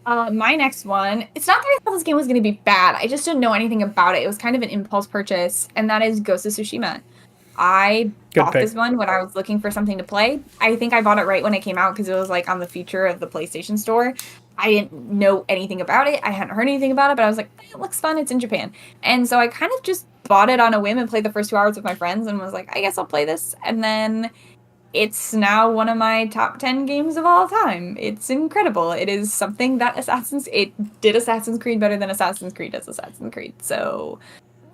My next one, it's not that I thought this game was going to be bad. I just didn't know anything about it. It was kind of an impulse purchase, and that is Ghost of Tsushima. I bought this one when I was looking for something to play. I think I bought it right when it came out because it was like on the feature of the PlayStation Store. I didn't know anything about it. I hadn't heard anything about it, but I was like, it looks fun. It's in Japan. And so I kind of just bought it on a whim and played the first 2 hours with my friends and was like, I guess I'll play this. And then it's now one of my top 10 games of all time. It's incredible. It is something that it did Assassin's Creed better than Assassin's Creed does Assassin's Creed. So,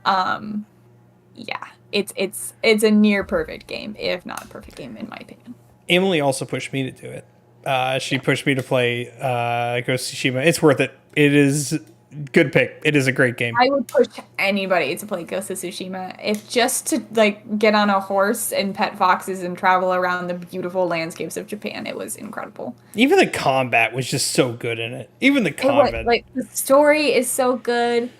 yeah, it's a near perfect game, if not a perfect game in my opinion. Emily also pushed me to do it. She pushed me to play Ghost of Tsushima. It's worth it. It is good pick. It is a great game. I would push anybody to play Ghost of Tsushima, if just to like get on a horse and pet foxes and travel around the beautiful landscapes of Japan. It was incredible. Even the combat was just so good in it. Even the combat. Like, the story is so good.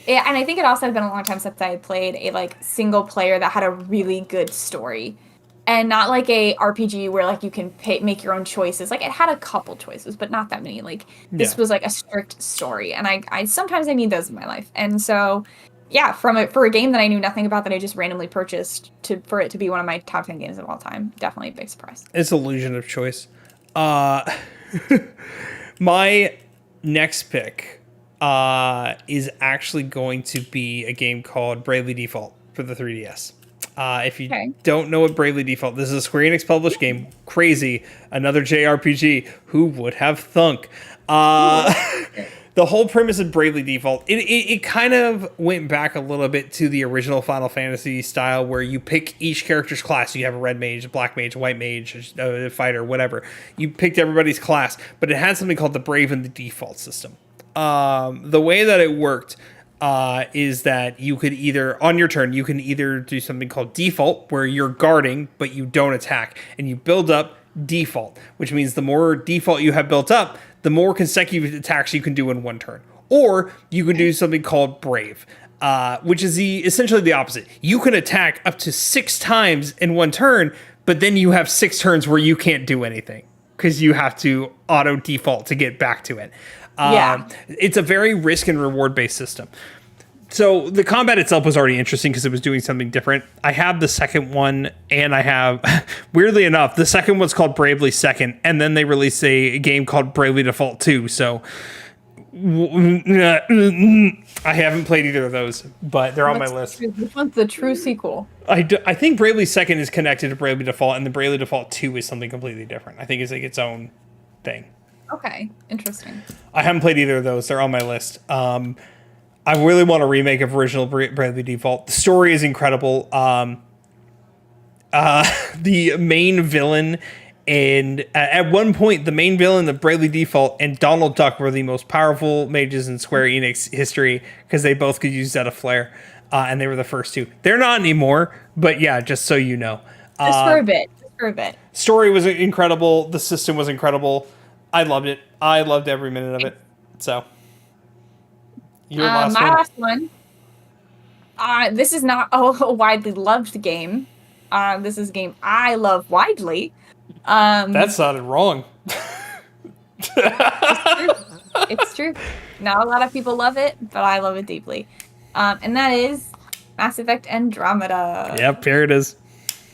Yeah, and I think it also had been a long time since I had played a like single player that had a really good story. And not like a RPG where like you can make your own choices. Like, it had a couple choices, but not that many. Like, this was like a strict story, and I sometimes I need those in my life. And so, yeah, for a game that I knew nothing about that I just randomly purchased for it to be one of my top 10 games of all time, definitely a big surprise. It's illusion of choice. My next pick is actually going to be a game called Bravely Default for the 3DS. If you don't know what Bravely Default, this is a Square Enix published game. Crazy. Another JRPG. Who would have thunk? The whole premise of Bravely Default, it kind of went back a little bit to the original Final Fantasy style where you pick each character's class. You have a red mage, a black mage, a white mage, a fighter, whatever. You picked everybody's class, but it had something called the Brave and the Default system. The way that it worked is that you could either, on your turn, you can either do something called default, where you're guarding, but you don't attack, and you build up default, which means the more default you have built up, the more consecutive attacks you can do in one turn. Or you can do something called brave, which is essentially the opposite. You can attack up to 6 times in one turn, but then you have 6 turns where you can't do anything because you have to auto default to get back to it. It's a very risk and reward based system. So the combat itself was already interesting because it was doing something different. I have the second one, and I have, weirdly enough, the second one's called Bravely Second, and then they released a game called Bravely Default 2. So I haven't played either of those, but they're on my list. Which one's the true sequel? I think Bravely Second is connected to Bravely Default, and the Bravely Default 2 is something completely different. I think it's like its own thing. Okay, interesting. I haven't played either of those. They're on my list. I really want a remake of original Bravely Default. The story is incredible. The main villain, and at one point, the main villain of Bravely Default and Donald Duck were the most powerful mages in Square Enix history because they both could use Zeta Flare, and they were the first 2. They're not anymore, but yeah, just so you know. Just for a bit. Story was incredible. The system was incredible. I loved it. I loved every minute of it. So, Your last my one. last one. This is not a widely loved game. This is a game I love widely. That sounded wrong. It's true. It's true. Not a lot of people love it, but I love it deeply. And that is Mass Effect Andromeda. Yep, here it is.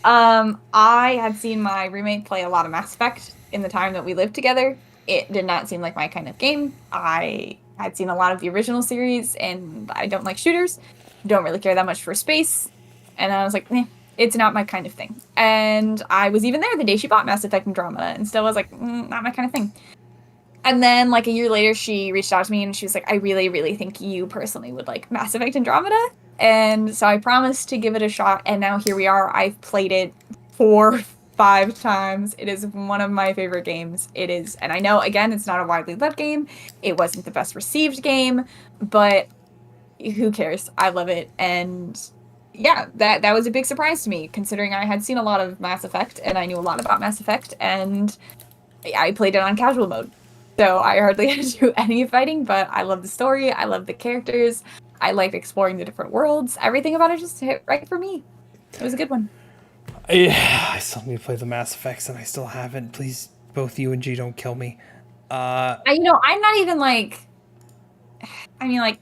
I had seen my roommate play a lot of Mass Effect in the time that we lived together. It did not seem like my kind of game. I had seen a lot of the original series, and I don't like shooters. Don't really care that much for space. And I was like, it's not my kind of thing. And I was even there the day she bought Mass Effect Andromeda, and still was like, not my kind of thing. And then, like, a year later, she reached out to me, and she was like, I really, really think you personally would like Mass Effect Andromeda. And so I promised to give it a shot, and now here we are. I've played it 4-5 times. It is one of my favorite games. It is, and I know, again, it's not a widely loved game. It wasn't the best received game, but who cares? I love it. And yeah, that was a big surprise to me, considering I had seen a lot of Mass Effect, and I knew a lot about Mass Effect, and I played it on casual mode. So I hardly had to do any fighting, but I love the story. I love the characters. I like exploring the different worlds. Everything about it just hit right for me. It was a good one. I still need to play the Mass Effects, and I still haven't. Please, both you and G don't kill me. I'm not even like... I mean, like,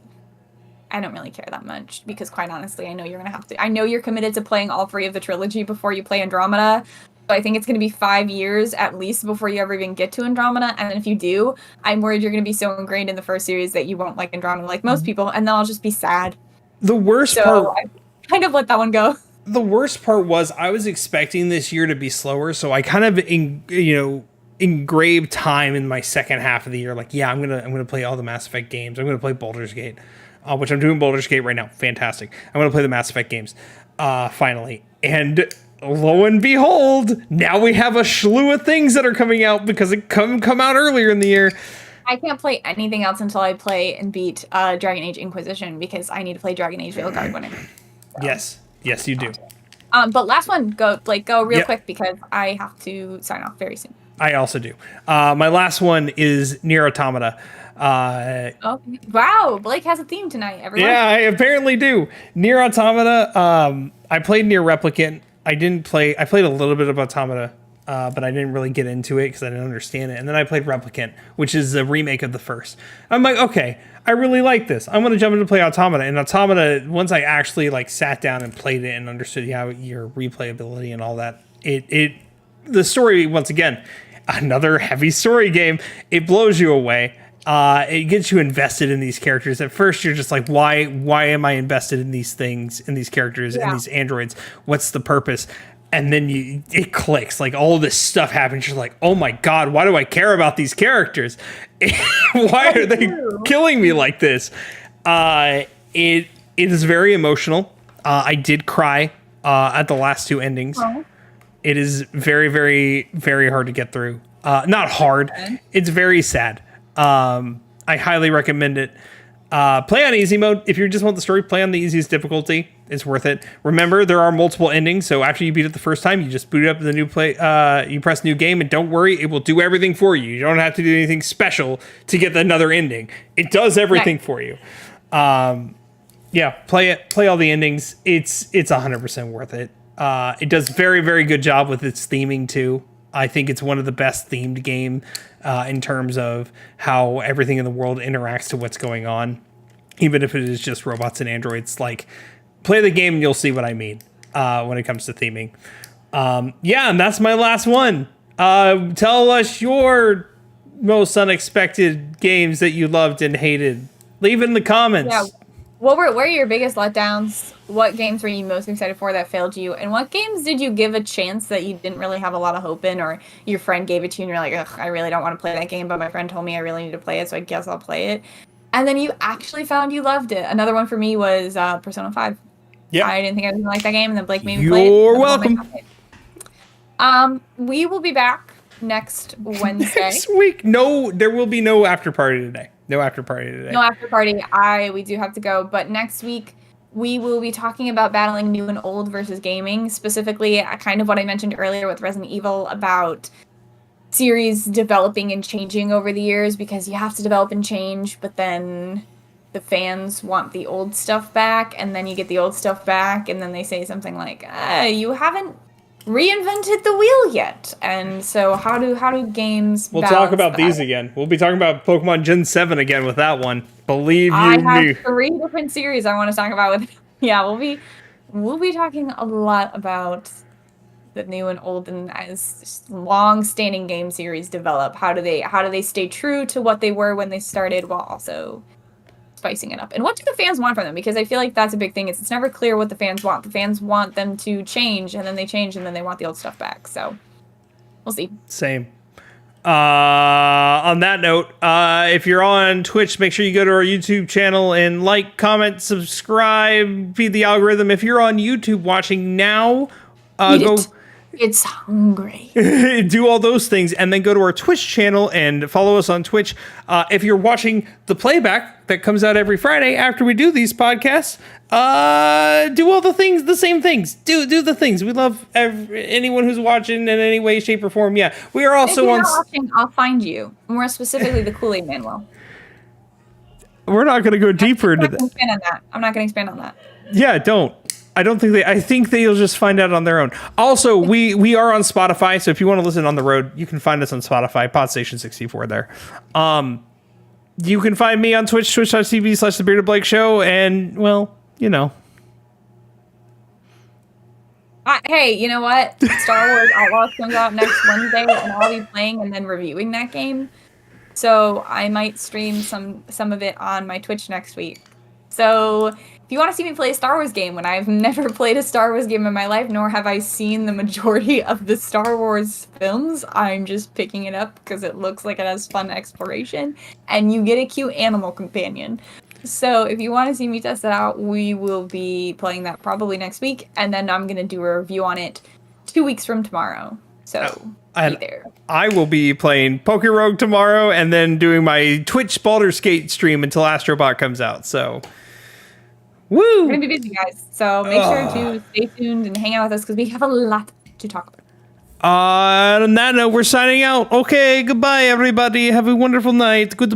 I don't really care that much, because quite honestly, I know you're going to have to... I know you're committed to playing all 3 of the trilogy before you play Andromeda. So I think it's going to be 5 years at least before you ever even get to Andromeda. And then if you do, I'm worried you're going to be so ingrained in the first series that you won't like Andromeda like most people, and then I'll just be sad. The worst part... I kind of let that one go. The worst part was I was expecting this year to be slower, so I kind of, engraved time in my second half of the year. Like, yeah, I'm gonna play all the Mass Effect games. I'm gonna play Baldur's Gate, which I'm doing Baldur's Gate right now. Fantastic. I'm gonna play the Mass Effect games, finally. And lo and behold, now we have a slew of things that are coming out because it come out earlier in the year. I can't play anything else until I play and beat Dragon Age Inquisition, because I need to play Dragon Age Veilguard when Yes, you do. But last one, go real quick, because I have to sign off very soon. I also do. My last one is Nier Automata. Wow, Blake has a theme tonight, everyone. Yeah, I apparently do. Nier Automata. I played Nier Replicant. I played a little bit of Automata, but I didn't really get into it because I didn't understand it. And then I played Replicant, which is a remake of the first. I'm like, okay, I really like this. I'm gonna jump into play Automata. And Automata, once I actually like sat down and played it and understood how your replayability and all that, the story, once again, another heavy story game. It blows you away. It gets you invested in these characters. At first, you're just like, why am I invested in these things, in these characters, in these androids? What's the purpose? And then it clicks. Like, all this stuff happens. You're like, oh my God, why do I care about these characters? Why are they killing me like this? It is very emotional. I did cry at the last 2 endings. Oh. It is very, very, very hard to get through. Not hard. It's very sad. I highly recommend it. Play on easy mode. If you just want the story, play on the easiest difficulty. It's worth it. Remember, there are multiple endings, so after you beat it the first time, you just boot up the new you press new game, and don't worry, it will do everything for you. You don't have to do anything special to get another ending. It does everything for you. Yeah, play it. Play all the endings. It's 100% worth it. It does very, very good job with its theming too. I think it's one of the best themed game in terms of how everything in the world interacts to what's going on, even if it is just robots and androids. Like, play the game and you'll see what I mean when it comes to theming. Yeah, and that's my last one. Tell us your most unexpected games that you loved and hated. Leave it in the comments. Yeah. What were your biggest letdowns? What games were you most excited for that failed you? And what games did you give a chance that you didn't really have a lot of hope in, or your friend gave it to you and you're like, ugh, I really don't want to play that game, but my friend told me I really need to play it, so I guess I'll play it. And then you actually found you loved it. Another one for me was Persona 5. Yeah. I didn't think I was going to like that game, and then Blake made me play it. You're welcome. We will be back next Wednesday. Next week. No, there will be no after party today. No after party today. No after party. We do have to go. But next week, we will be talking about battling new and old versus gaming. Specifically, kind of what I mentioned earlier with Resident Evil about series developing and changing over the years, because you have to develop and change, but then the fans want the old stuff back, and then you get the old stuff back, and then they say something like, you haven't reinvented the wheel yet. And so how do games We'll talk balance about that? these again. We'll be talking about Pokemon Gen 7 again with that one. Believe you I me. have 3 different series I want to talk about with yeah, we'll be talking a lot about the new and old and as long-standing game series develop. How do they stay true to what they were when they started while also spicing it up? And what do the fans want from them? Because I feel like that's a big thing. It's never clear what the fans want. The fans want them to change, and then they change, and then they want the old stuff back. So we'll see. Same. On that note, if you're on Twitch, make sure you go to our YouTube channel and like, comment, subscribe, feed the algorithm. If you're on YouTube watching now, go. It's hungry. Do all those things, and then go to our Twitch channel and follow us on Twitch. If you're watching the playback that comes out every Friday after we do these podcasts, do all the things, the same things. Do the things. We love anyone who's watching in any way, shape, or form. Yeah, we are also if you're on. Not watching, I'll find you. More specifically, the Kool-Aid Man will. We're not going to go deeper into that. I'm not going to expand on that. Yeah, don't. I think they'll just find out on their own. Also, we are on Spotify, so if you want to listen on the road, you can find us on Spotify, Podstation 64 there. You can find me on Twitch, twitch.tv/The Bearded Blake Show, and, well, you know. Hey, you know what? Star Wars Outlaws comes out next Wednesday, and I'll be playing and then reviewing that game. So I might stream some of it on my Twitch next week. So if you want to see me play a Star Wars game when I've never played a Star Wars game in my life, nor have I seen the majority of the Star Wars films, I'm just picking it up because it looks like it has fun exploration, and you get a cute animal companion. So if you want to see me test it out, we will be playing that probably next week, and then I'm going to do a review on it 2 weeks from tomorrow. So be there. I will be playing Pokerogue tomorrow, and then doing my Twitch Baldur's Gate stream until Astrobot comes out, so... Woo! We're going to be busy, guys. So make sure to stay tuned and hang out with us because we have a lot to talk about. On that note, we're signing out. Okay, goodbye, everybody. Have a wonderful night. Good.